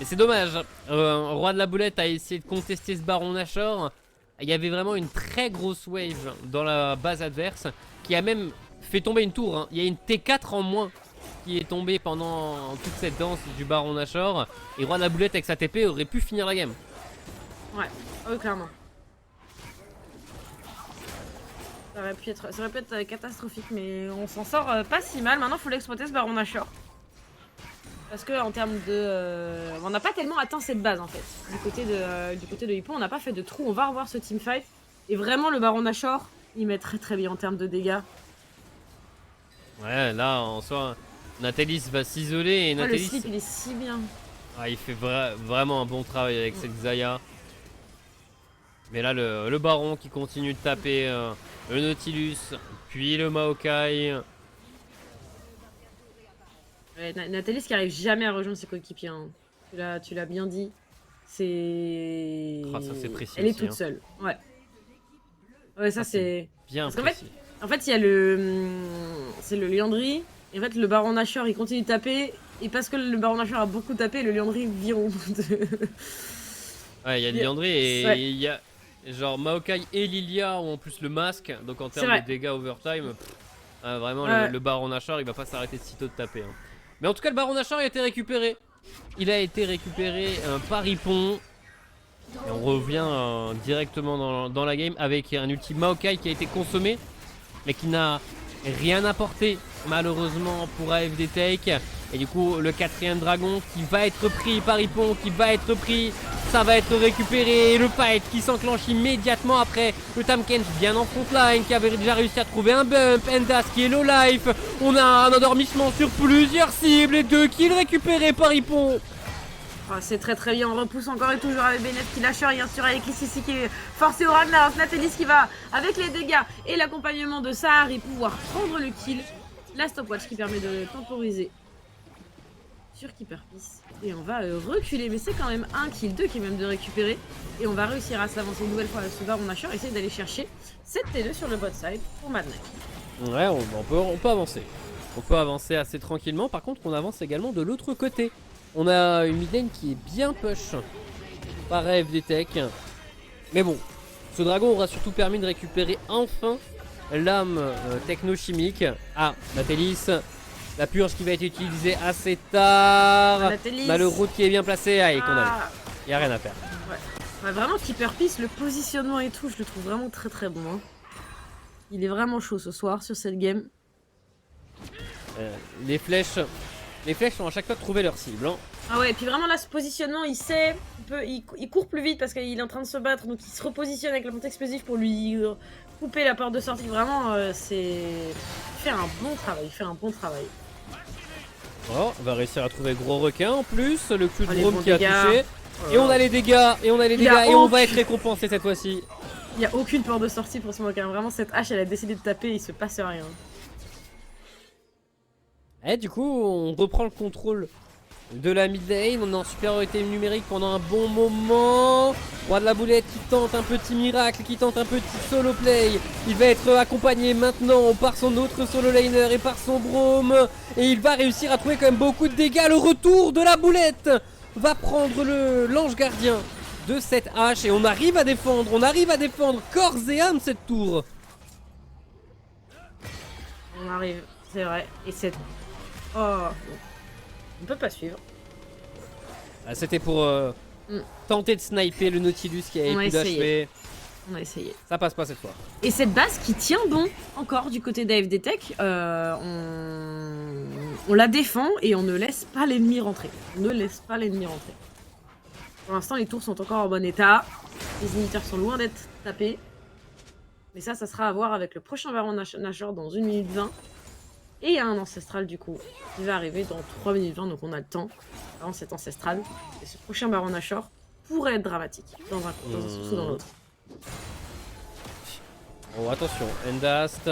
Et c'est dommage. Roi de la Boulette a essayé de contester ce Baron Nashor. Il y avait vraiment une très grosse wave dans la base adverse qui a même fait tomber une tour. Il y a une T4 en moins qui est tombée pendant toute cette danse du Baron Nashor. Et Roi de la Boulette avec sa TP aurait pu finir la game. Ouais, oh, clairement. Ça aurait pu être catastrophique, mais on s'en sort pas si mal. Maintenant, il faut l'exploiter ce Baron Nashor. Parce que en termes de... on n'a pas tellement atteint cette base en fait. Du côté de Ipon, on n'a pas fait de trou. On va revoir ce teamfight. Et vraiment, le Baron Nashor, il met très bien en termes de dégâts. Ouais, là, en soi, Natelis va s'isoler et Natelis... Le slip, il est si bien. Ah, il fait vraiment un bon travail avec cette Xayah. Mais là, le Baron qui continue de taper le Nautilus, puis le Maokai. Ouais, Natelis qui arrive jamais à rejoindre ses coéquipiers. Hein. Tu l'as bien dit. C'est... Ah, ça c'est précis. Elle est aussi, toute hein. seule. Ouais. Ouais, ça c'est... Bien Parce qu'en précis. En fait, il y a le... C'est le Liandry. Et en fait, le Baron Nashor, il continue de taper. Et parce que le Baron Nashor a beaucoup tapé, le Liandry vire au bout de... Ouais, il y a Liandry et Ouais. il y a genre Maokai et Lilia ont en plus le masque. Donc en termes de dégâts overtime, vraiment Ouais. le Baron Nashor, il va pas s'arrêter de sitôt de taper. Hein. Mais en tout cas, le Baron Nashor a été récupéré. Il a été récupéré par Ipon. Et on revient directement dans la game avec un ulti Maokai qui a été consommé. Mais qui n'a rien apporté malheureusement pour AFD Tech. Et du coup le 4ème dragon qui va être pris par Ipon, qui va être pris Ça va être récupéré. Et le fight qui s'enclenche immédiatement après. Le Tahm bien en frontline, qui avait déjà réussi à trouver un bump. Endas qui est low life. On a un endormissement sur plusieurs cibles. Et 2 kills récupérés par Hippon. Oh, c'est très bien, on repousse encore et toujours avec Bennett qui lâche rien sur Aleklis ici qui est forcé au Ragnar, Natalis qui va avec les dégâts et l'accompagnement de Sahari pouvoir prendre le kill. La stopwatch qui permet de temporiser sur Keeper Peace. Et on va reculer, mais c'est quand même un kill, 2 qui est même de récupérer. Et on va réussir à s'avancer une nouvelle fois avec ce Baron Nashor, essayer d'aller chercher cette T2 sur le bot side pour Mad Knight. Ouais, on peut avancer. On peut avancer assez tranquillement. Par contre, on avance également de l'autre côté. On a une mid lane qui est bien push par FDTech. Mais bon, ce dragon aura surtout permis de récupérer enfin l'âme techno-chimique. Ah, Natalis, la purge qui va être utilisée assez tard. Natalis. On a le route qui est bien placé. Ah, et qu'on a. Y a rien à faire. Ouais, vraiment, Keeper Peace, le positionnement et tout, je le trouve vraiment très bon. Hein. Il est vraiment chaud ce soir sur cette game. Les flèches ont à chaque fois trouvé leur cible. Hein. Ah ouais, et puis vraiment là, ce positionnement, il sait, il court plus vite parce qu'il est en train de se battre, donc il se repositionne avec la monte explosive pour lui couper la porte de sortie. Vraiment, il fait un bon travail. Oh, on va réussir à trouver gros requin en plus, le cul de les drone bons qui a dégâts. touché. Et on a les dégâts, et on va être récompensé cette fois-ci. Il n'y a aucune porte de sortie pour ce Smoker. Vraiment, cette hache, elle a décidé de taper et il se passe rien. Et du coup, on reprend le contrôle de la mid lane. On est en supériorité numérique pendant un bon moment. Roi de la boulette qui tente un petit miracle, qui tente un petit solo play. Il va être accompagné maintenant par son autre solo laner et par son Braum. Et il va réussir à trouver quand même beaucoup de dégâts. Le retour de la boulette va prendre l'ange gardien de cette hache. Et on arrive à défendre corps et âme cette tour. On arrive, c'est vrai. Et c'est... Oh, on peut pas suivre. Ah, c'était pour tenter de sniper le Nautilus qui avait plus d'HP. On a essayé. Ça passe pas cette fois. Et cette base qui tient bon encore du côté d'AFD Tech, on la défend et on ne laisse pas l'ennemi rentrer. Pour l'instant, les tours sont encore en bon état. Les inhibiteurs sont loin d'être tapés. Mais ça sera à voir avec le prochain Baron Nashor dans 1 minute 20. Et il y a un ancestral du coup qui va arriver dans 3 minutes 20, donc on a le temps avant cet ancestral. Et ce prochain Baron Nashor pourrait être dramatique dans un sens ou dans l'autre. Oh attention, Endast,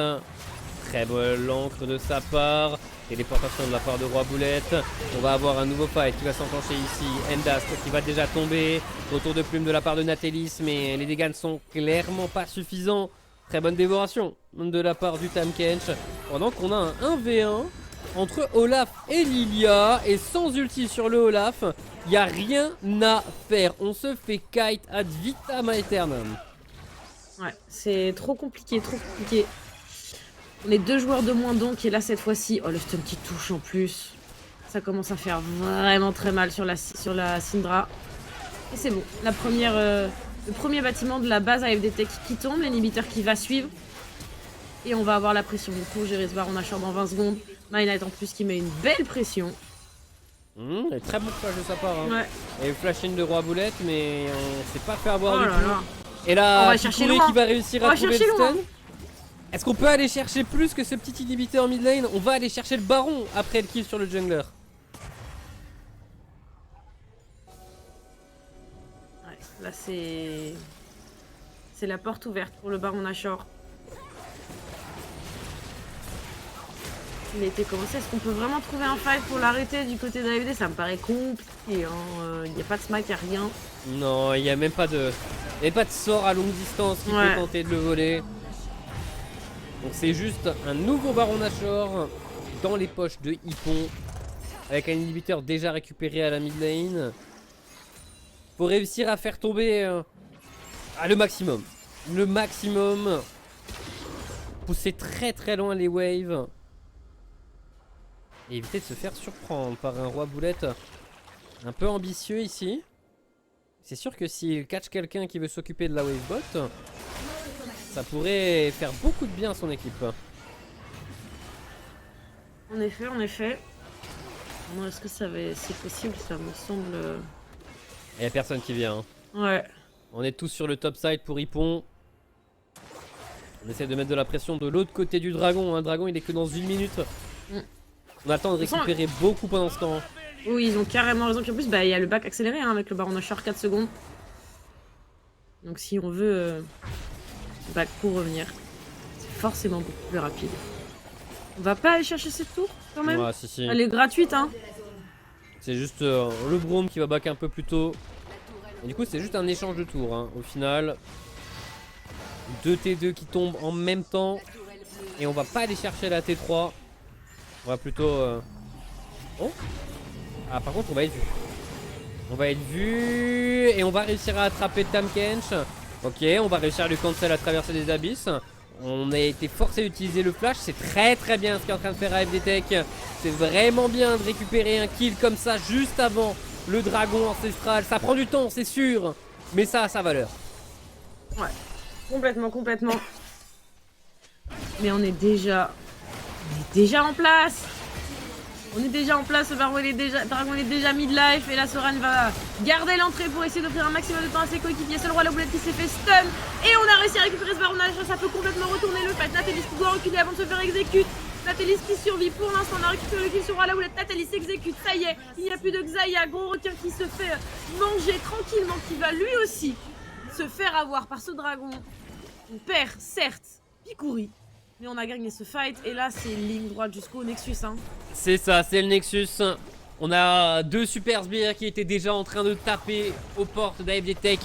très belle encre de sa part, téléportation de la part de Roi Boulette. On va avoir un nouveau fight qui va s'enclencher ici. Endast qui va déjà tomber, retour de plume de la part de Natalis, mais les dégâts ne sont clairement pas suffisants. Très bonne dévoration de la part du Tahm Kench. Pendant qu'on a un 1v1 entre Olaf et Lilia. Et sans ulti sur le Olaf, il n'y a rien à faire. On se fait kite ad vitam aeternam. Ouais, c'est trop compliqué. On est 2 joueurs de moins donc. Et là, cette fois-ci, oh le stun qui touche en plus. Ça commence à faire vraiment très mal sur la Syndra. Et c'est bon. Le premier bâtiment de la base AFD Tech qui tombe, l'inhibiteur qui va suivre. Et on va avoir la pression pour gérer ce Baron Nashor dans 20 secondes. Mylight en plus qui met une belle pression. Et très bon flash de sa part. Hein. Ouais. Et flash in de Roi Boulette, mais on s'est pas fait avoir Oh du là tout. là. Et là, On va chercher loin. qui va réussir à trouver le stun. loin. Est-ce qu'on peut aller chercher plus que ce petit inhibiteur mid lane? On va aller chercher le Baron après le kill sur le jungler. Ouais, là c'est la porte ouverte pour le Baron Nashor. Il a été commencé. Est-ce qu'on peut vraiment trouver un fight pour l'arrêter du côté d'AFD? Ça me paraît compliqué. Hein. Il n'y a pas de smite, il n'y a rien. Non, il n'y a même pas de sort à longue distance qui peut tenter de le voler. Donc c'est juste un nouveau Baron Nashor dans les poches de Hippon. Avec un inhibiteur déjà récupéré à la mid lane. Faut réussir à faire tomber le maximum. Le maximum. Pousser très loin les waves. Et éviter de se faire surprendre par un Roi Boulette un peu ambitieux ici. C'est sûr que s'il catch quelqu'un qui veut s'occuper de la wave bot, ça pourrait faire beaucoup de bien à son équipe. En effet. Non, est-ce que c'est possible? Ça me semble Il y a personne qui vient. Ouais. On est tous sur le top side pour Hippon. On essaie de mettre de la pression de l'autre côté du dragon. Un dragon, il est que dans 1 minute. On attend de récupérer beaucoup pendant ce temps. Oui, ils ont carrément raison. Puis en plus, bah, il y a le bac accéléré avec le baron Nashor 4 secondes. Donc si on veut le bac pour revenir, c'est forcément beaucoup plus rapide. On va pas aller chercher cette tour quand même. Ouais, si. Elle est gratuite, hein. C'est juste le Braum qui va back un peu plus tôt. Et du coup, c'est juste un échange de tours. Hein. Au final, 2 T2 qui tombent en même temps. Et on va pas aller chercher la T3. On va plutôt... Oh. Ah, par contre, on va être vu. On va être vu. Et on va réussir à attraper Tahm Kench. Ok, on va réussir à lui cancel à traverser des abysses. On a été forcé d'utiliser le flash. C'est très très bien ce qu'est en train de faire AFD Tech. C'est vraiment bien de récupérer un kill comme ça juste avant le dragon ancestral. Ça prend du temps, c'est sûr. Mais ça a sa valeur. Ouais, complètement. Mais on est déjà en place. On est déjà en place, le dragon est déjà mid-life et la Soran va garder l'entrée pour essayer d'offrir un maximum de temps à ses coéquipiers. C'est le roi la boulette qui s'est fait stun et on a réussi à récupérer ce baron Nashor. Ça peut complètement retourner le fight. Natalis qui doit reculer avant de se faire exécute. Natalis qui survit pour l'instant, on a récupéré le kill sur roi la boulette. Natalis s'exécute, ça y est, il n'y a plus de Xayah, gros requin qui se fait manger tranquillement, qui va lui aussi se faire avoir par ce dragon. On perd, certes, Picouris. Mais on a gagné ce fight et là c'est ligne droite jusqu'au Nexus hein. C'est ça, c'est le Nexus. On a 2 super sbires qui étaient déjà en train de taper aux portes d'AFD Tech.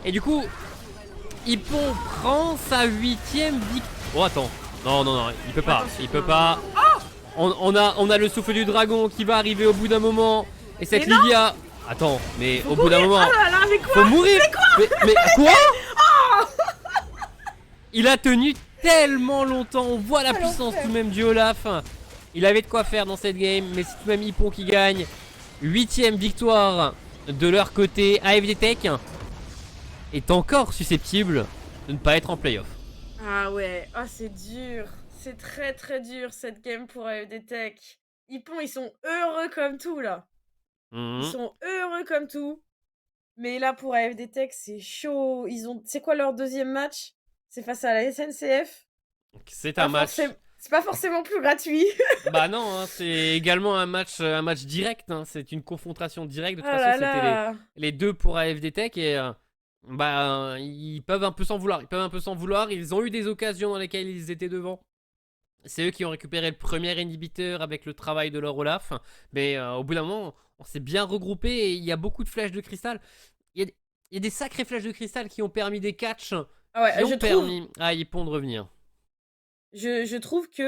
Et du coup, Hippon prend sa 8ème victoire. Oh attends, non, il peut pas, il peut pas. On a le souffle du dragon qui va arriver au bout d'un moment. Et cette Lilia... Attends, mais au bout d'un moment... Oh là là, mais quoi? Faut mourir. Mais quoi? Il a tenu tellement longtemps. On voit la puissance tout de même du Olaf. Il avait de quoi faire dans cette game. Mais c'est tout de même Hippon qui gagne. 8ème victoire de leur côté. AFD Tech est encore susceptible de ne pas être en playoff. Ah ouais, ah c'est dur. C'est très très dur cette game pour AFD Tech. Hippon, ils sont heureux comme tout là. Ils sont heureux comme tout. Mais là pour AFD Tech, c'est chaud. C'est quoi leur deuxième match? C'est face à la SNCF. C'est un match. C'est pas forcément plus gratuit. Bah non, hein, c'est également un match direct. Hein. C'est une confrontation directe. De toute façon, c'était les 2 pour AFD Tech et ils peuvent un peu s'en vouloir. Ils ont eu des occasions dans lesquelles ils étaient devant. C'est eux qui ont récupéré le premier inhibiteur avec le travail de leur Olaf. Mais au bout d'un moment, on s'est bien regroupé et il y a beaucoup de flèches de cristal. Il y a des sacrées flèches de cristal qui ont permis des catchs. Qui ont permis à Hippon de revenir. Je trouve que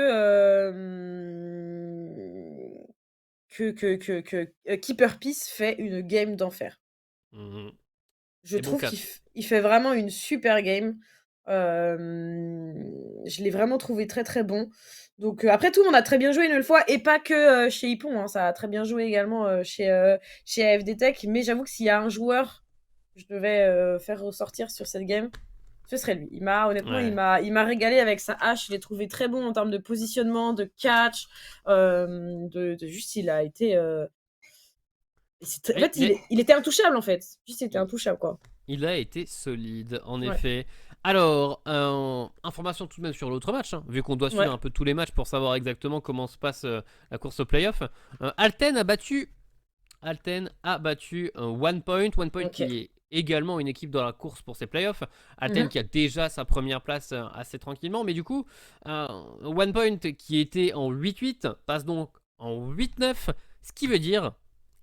Keeper Peace fait une game d'enfer. Je trouve qu'il fait vraiment une super game. Je l'ai vraiment trouvé très très bon. Donc après tout, on a très bien joué une nouvelle fois et pas que chez Hippon. Hein, ça a très bien joué également chez AFD Tech. Mais j'avoue que s'il y a un joueur que je devais faire ressortir sur cette game, ce serait lui. Honnêtement, il m'a régalé avec sa hache. Je l'ai trouvé très bon en termes de positionnement, de catch, juste il a été. En fait, il était intouchable en fait. Juste, il était intouchable quoi. Il a été solide, en effet. Alors, information tout de même sur l'autre match, hein, vu qu'on doit suivre un peu tous les matchs pour savoir exactement comment se passe la course au playoff. Alten a battu OnePoint. OnePoint qui est également une équipe dans la course pour ses playoffs. Alten qui a déjà sa première place assez tranquillement. Mais du coup, OnePoint qui était en 8-8 passe donc en 8-9. Ce qui veut dire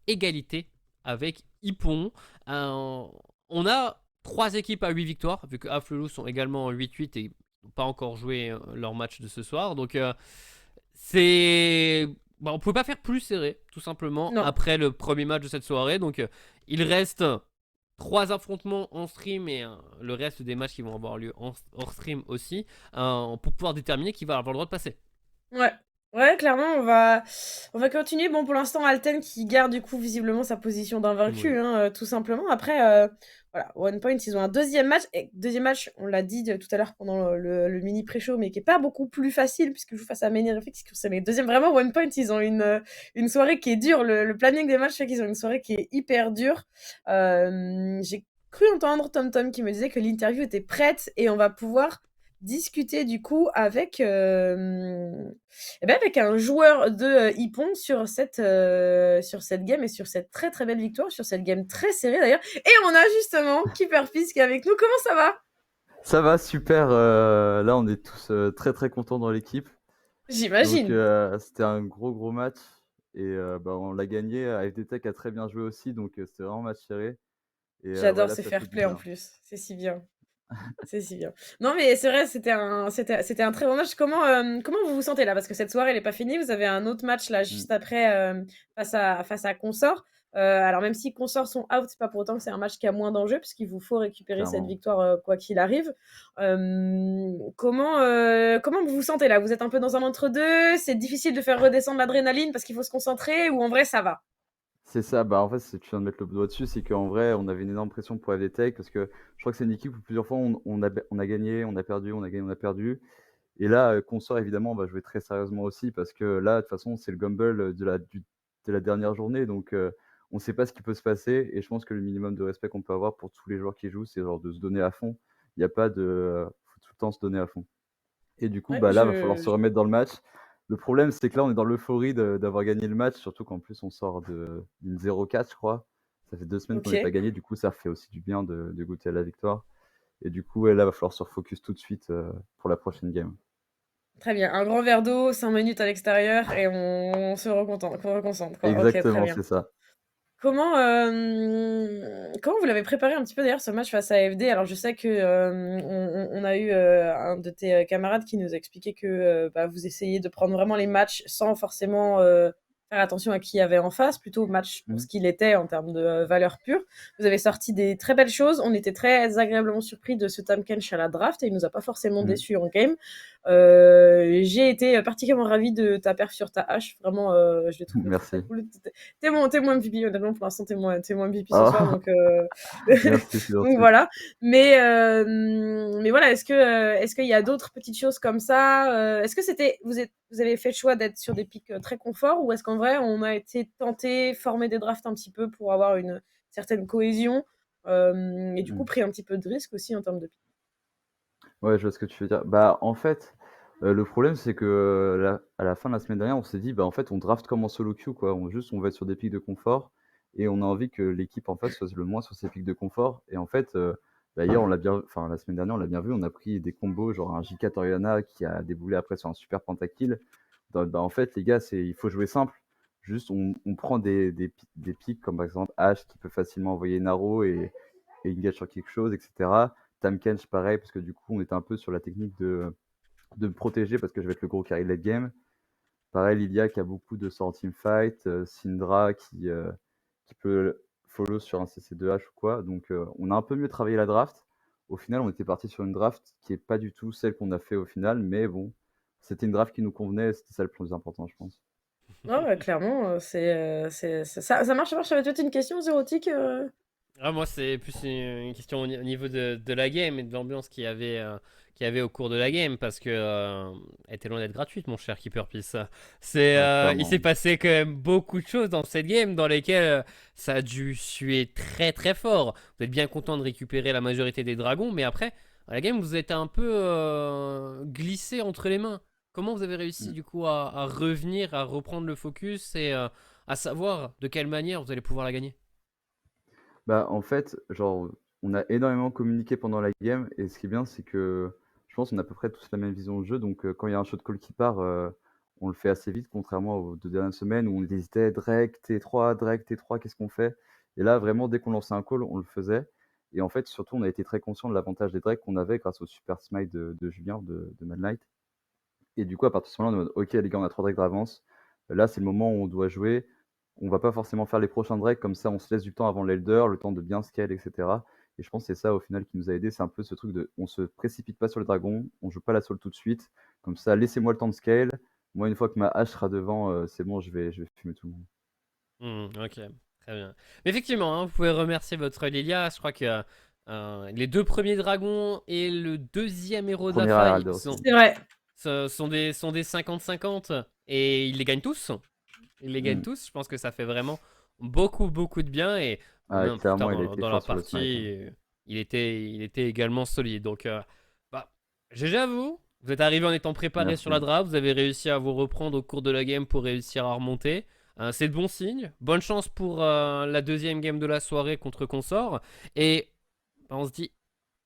égalité avec Hippon. On a 3 équipes à 8 victoires, vu que Afflelou sont également en 8-8 et n'ont pas encore joué leur match de ce soir. Donc c'est... on ne pouvait pas faire plus serré, tout simplement, après le premier match de cette soirée. Donc il reste 3 affrontements en stream et le reste des matchs qui vont avoir lieu hors stream aussi, pour pouvoir déterminer qui va avoir le droit de passer. Ouais. Ouais, clairement, on va continuer. Bon, pour l'instant, Alten qui garde du coup visiblement sa position d'invaincu, Oui. hein, tout simplement. Après, voilà, One Point, ils ont un deuxième match. Et deuxième match, on l'a dit tout à l'heure pendant le mini pré-show, mais qui est pas beaucoup plus facile puisque je joue face à Menirefix. C'est les deuxièmes. Vraiment, One Point, ils ont une soirée qui est dure. Le planning des matchs fait qu'ils ont une soirée qui est hyper dure. J'ai cru entendre Tom Tom qui me disait que l'interview était prête et on va pouvoir discuter du coup avec eh ben, avec un joueur de Ippon sur cette game et sur cette très très belle victoire, sur cette game très serrée d'ailleurs. Et on a justement Keeper Fist qui est avec nous. Comment ça va? Ça va, super. Là, on est tous très très contents dans l'équipe. Donc, J'imagine. c'était un gros match. Et on l'a gagné. AFD Tech a très bien joué aussi. Donc, c'était vraiment un match serré. Et J'adore voilà, ces ça fait fair du play en bien. plus. C'est si bien. C'est si bien. Non, mais c'est vrai, c'était un très bon match. Comment vous vous sentez là? Parce que cette soirée, elle n'est pas finie. Vous avez un autre match là, Mm, juste après, face à Consort. Alors, même si Consort sont out, c'est pas pour autant que c'est un match qui a moins d'enjeux, puisqu'il vous faut récupérer cette clairement. victoire quoi qu'il arrive. Comment vous vous sentez là? Vous êtes un peu dans un entre-deux? C'est difficile de faire redescendre l'adrénaline parce qu'il faut se concentrer, ou en vrai, ça va? C'est ça. En fait, tu viens de mettre le doigt dessus. C'est qu'en vrai, on avait une énorme pression pour AFD Tech parce que je crois que c'est une équipe où plusieurs fois on a gagné, on a perdu, on a gagné, on a perdu. Et là, Consort, évidemment, on va jouer très sérieusement aussi parce que là, de toute façon, c'est le Gumball de la dernière journée. Donc, on ne sait pas ce qui peut se passer. Et je pense que le minimum de respect qu'on peut avoir pour tous les joueurs qui jouent, c'est genre de se donner à fond. Il n'y a pas de. Faut tout le temps se donner à fond. Et du coup, Ouais, là, il va falloir se remettre dans le match. Le problème, c'est que là, on est dans l'euphorie d'avoir gagné le match, surtout qu'en plus, on sort d'une 0-4, je crois. Ça fait 2 semaines qu'on n'est pas Ok. gagné. Du coup, ça fait aussi du bien de goûter à la victoire. Et du coup, ouais, là, il va falloir se refocus tout de suite pour la prochaine game. Très bien. Un grand verre d'eau, 5 minutes à l'extérieur et on se reconcentre, quoi. Ok, très Exactement, bien. c'est ça. Comment vous l'avez préparé un petit peu d'ailleurs ce match face à AFD? Alors je sais que on a eu un de tes camarades qui nous a expliqué que bah, vous essayez de prendre vraiment les matchs sans forcément faire attention à qui il y avait en face, plutôt match pour Mmh. ce qu'il était en termes de valeur pure. Vous avez sorti des très belles choses. On était très agréablement surpris de ce Tam Kench à la draft et il nous a pas forcément Mmh. déçus en game. J'ai été particulièrement ravie de ta perf sur ta hache. Vraiment, je l'ai trouvé très très Merci. cool. T'es mon MVP, honnêtement, pour l'instant, t'es mon MVP ce soir, Ah! donc, Merci, c'est donc gentil. voilà. Mais voilà, est-ce qu'il y a d'autres petites choses comme ça? Est-ce que vous avez fait le choix d'être sur des pics très confort, ou est-ce qu'en vrai, on a été tenté, former des drafts un petit peu pour avoir une certaine cohésion, et du coup, Mmh. pris un petit peu de risque aussi en termes de pics? Ouais, je vois ce que tu veux dire. En fait, le problème, c'est que, à la fin de la semaine dernière, on s'est dit: en fait, on draft comme en solo queue, quoi. On va être sur des pics de confort et on a envie que l'équipe en face soit le moins sur ses pics de confort et en fait, hier, on l'a bien enfin, la semaine dernière, on l'a bien vu, on a pris des combos, genre un J4 Orianna qui a déboulé après sur un super pentakill. En fait, les gars, il faut jouer simple. Juste, on prend des pics comme, par exemple, Ashe qui peut facilement envoyer Naro et engage sur quelque chose et cetera. Tamkench, pareil, parce que du coup, on était un peu sur la technique de me protéger parce que je vais être le gros carry late game. Pareil, Lilia qui a beaucoup de sort teamfight, Syndra qui peut follow sur un CC2H ou quoi. Donc, on a un peu mieux travaillé la draft. Au final, on était parti sur une draft qui est pas du tout celle qu'on a fait au final, mais bon, c'était une draft qui nous convenait et c'était ça le plus important, je pense. Non, bah, clairement, ça marche, ça marche. Ça va être une question, Zérotique? Ah, moi, c'est plus une question au niveau de la game et de l'ambiance qu'il y avait au cours de la game, parce que elle était loin d'être gratuite, mon cher Keeper Peace. Ah, Il s'est clairement. passé quand même beaucoup de choses dans cette game dans lesquelles ça a dû suer très très fort. Vous êtes bien content de récupérer la majorité des dragons, mais après, la game, vous êtes un peu glissé entre les mains. Comment vous avez réussi Mm. du coup à revenir, à reprendre le focus et à savoir de quelle manière vous allez pouvoir la gagner? En fait, genre, on a énormément communiqué pendant la game et ce qui est bien, c'est que je pense qu'on a à peu près tous la même vision de jeu. Donc, quand il y a un shot call qui part, on le fait assez vite, contrairement aux 2 dernières semaines où on hésitait: Drake, Drake, T3, qu'est-ce qu'on fait? Et là, vraiment, dès qu'on lançait un call, on le faisait. Et en fait, surtout, on a été très conscient de l'avantage des Drake qu'on avait grâce au super smite de Julien de Mad Light. Et du coup, à partir de ce moment-là, on est en mode: OK, les gars, on a 3 Drakes d'avance. Là, c'est le moment où on doit jouer. On va pas forcément faire les prochains Drakes, comme ça, on se laisse du temps avant l'Elder, le temps de bien scale, et cetera. Et je pense que c'est ça, au final, qui nous a aidé. C'est un peu ce truc de on se précipite pas sur le dragon, on joue pas la soul tout de suite. Comme ça, laissez-moi le temps de scale. Moi, une fois que ma hache sera devant, c'est bon, je vais fumer tout le monde. Ok, très bien. Mais effectivement, hein, vous pouvez remercier votre Lilia. Je crois que les 2 premiers dragons et le 2e héros de la Premier faille Herald aussi. C'est vrai. sont des 50-50 et ils les gagnent tous. Ils les gagnent Mm. tous. Je pense que ça fait vraiment beaucoup, beaucoup de bien. Et Ah, même plus tard clairement, il a été dans la fort sur le smite, hein. partie, il était également solide. Donc, bah, GG à vous. Vous êtes arrivé en étant préparé sur la Merci. draft. Vous avez réussi à vous reprendre au cours de la game pour réussir à remonter. C'est de bon signe. Bonne chance pour la 2e game de la soirée contre Consort. Et bah, on se dit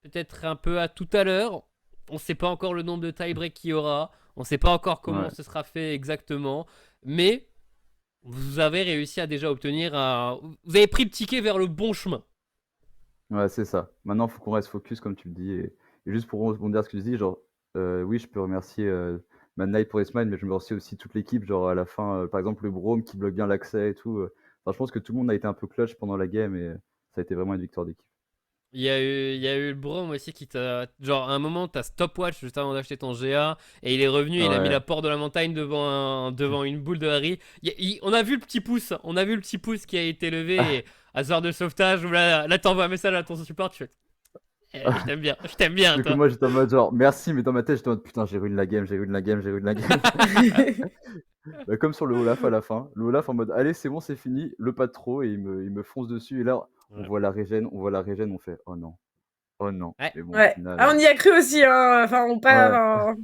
peut-être un peu à tout à l'heure. On ne sait pas encore le nombre de tie-break qu'il y aura. On ne sait pas encore comment Ouais. ce sera fait exactement. Mais vous avez réussi à déjà obtenir vous avez pris le ticket vers le bon chemin. Ouais, c'est ça. Maintenant, il faut qu'on reste focus, comme tu le dis. Et juste pour rebondir à ce que tu dis, genre, oui, je peux remercier Mad Knight pour les smiles, mais je remercie aussi toute l'équipe. Genre, à la fin, par exemple, le Brome qui bloque bien l'accès et tout. Enfin, je pense que tout le monde a été un peu clutch pendant la game et ça a été vraiment une victoire d'équipe. Il y a eu le Brom aussi qui t'a. Genre, à un moment, t'as stopwatch juste avant d'acheter ton GA. Et il est revenu, il a mis Ouais. la porte de la montagne devant une boule de Harry. On a vu le petit pouce. On a vu le petit pouce qui a été levé. Et à ce genre de sauvetage, où là t'envoies un message à ton support. Tu fais. Je t'aime bien, Du coup, toi. moi, j'étais en mode genre, merci, mais dans ma tête, j'étais en mode putain, j'ai ruiné la game, j'ai ruiné la game, j'ai ruiné la game. Bah, comme sur le Olaf à la fin. Le Olaf en mode, allez, c'est bon, c'est fini, le pas de trop, et il me fonce dessus. Et là, on Ouais. voit la régène, on fait, oh non, oh non. Ouais. Mais bon, au Ouais. final, Ah, on y a cru aussi, hein. Enfin, on ouais. part.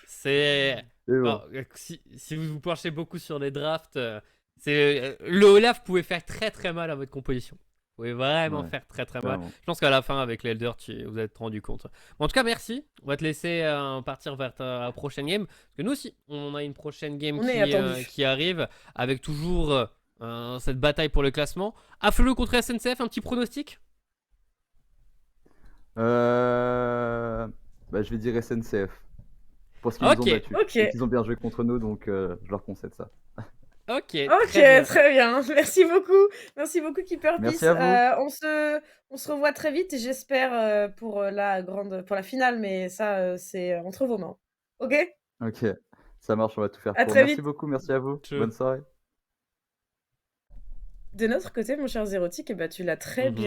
C'est. Et bon. Alors, si vous vous penchez beaucoup sur les drafts, le Olaf pouvait faire très très mal à votre composition. Vous pouvez vraiment Ouais, faire très très mal. clairement. Je pense qu'à la fin, avec l'Elder, vous êtes rendu compte. Bon, en tout cas, merci. On va te laisser partir vers ta prochaine game. Parce que nous aussi, on a une prochaine game On est attendu. qui arrive. Avec toujours cette bataille pour le classement. Affleux contre SNCF, un petit pronostic? Bah, je vais dire SNCF. Parce qu'ils nous ont Ok, battus. Ok. Et qu'ils ont bien joué contre nous, donc je leur concède ça. ok, Ok, très bien. très bien. Merci beaucoup. Merci beaucoup, Keeper Merci Peace. à vous. On se revoit très vite, j'espère, pour pour la finale, mais ça, c'est entre vos mains. Ok? Ok, ça marche, on va tout faire À pour. très Merci vite. beaucoup, merci à vous. Ciao. Bonne soirée. De notre côté, mon cher Zérotique, eh ben, tu l'as très bien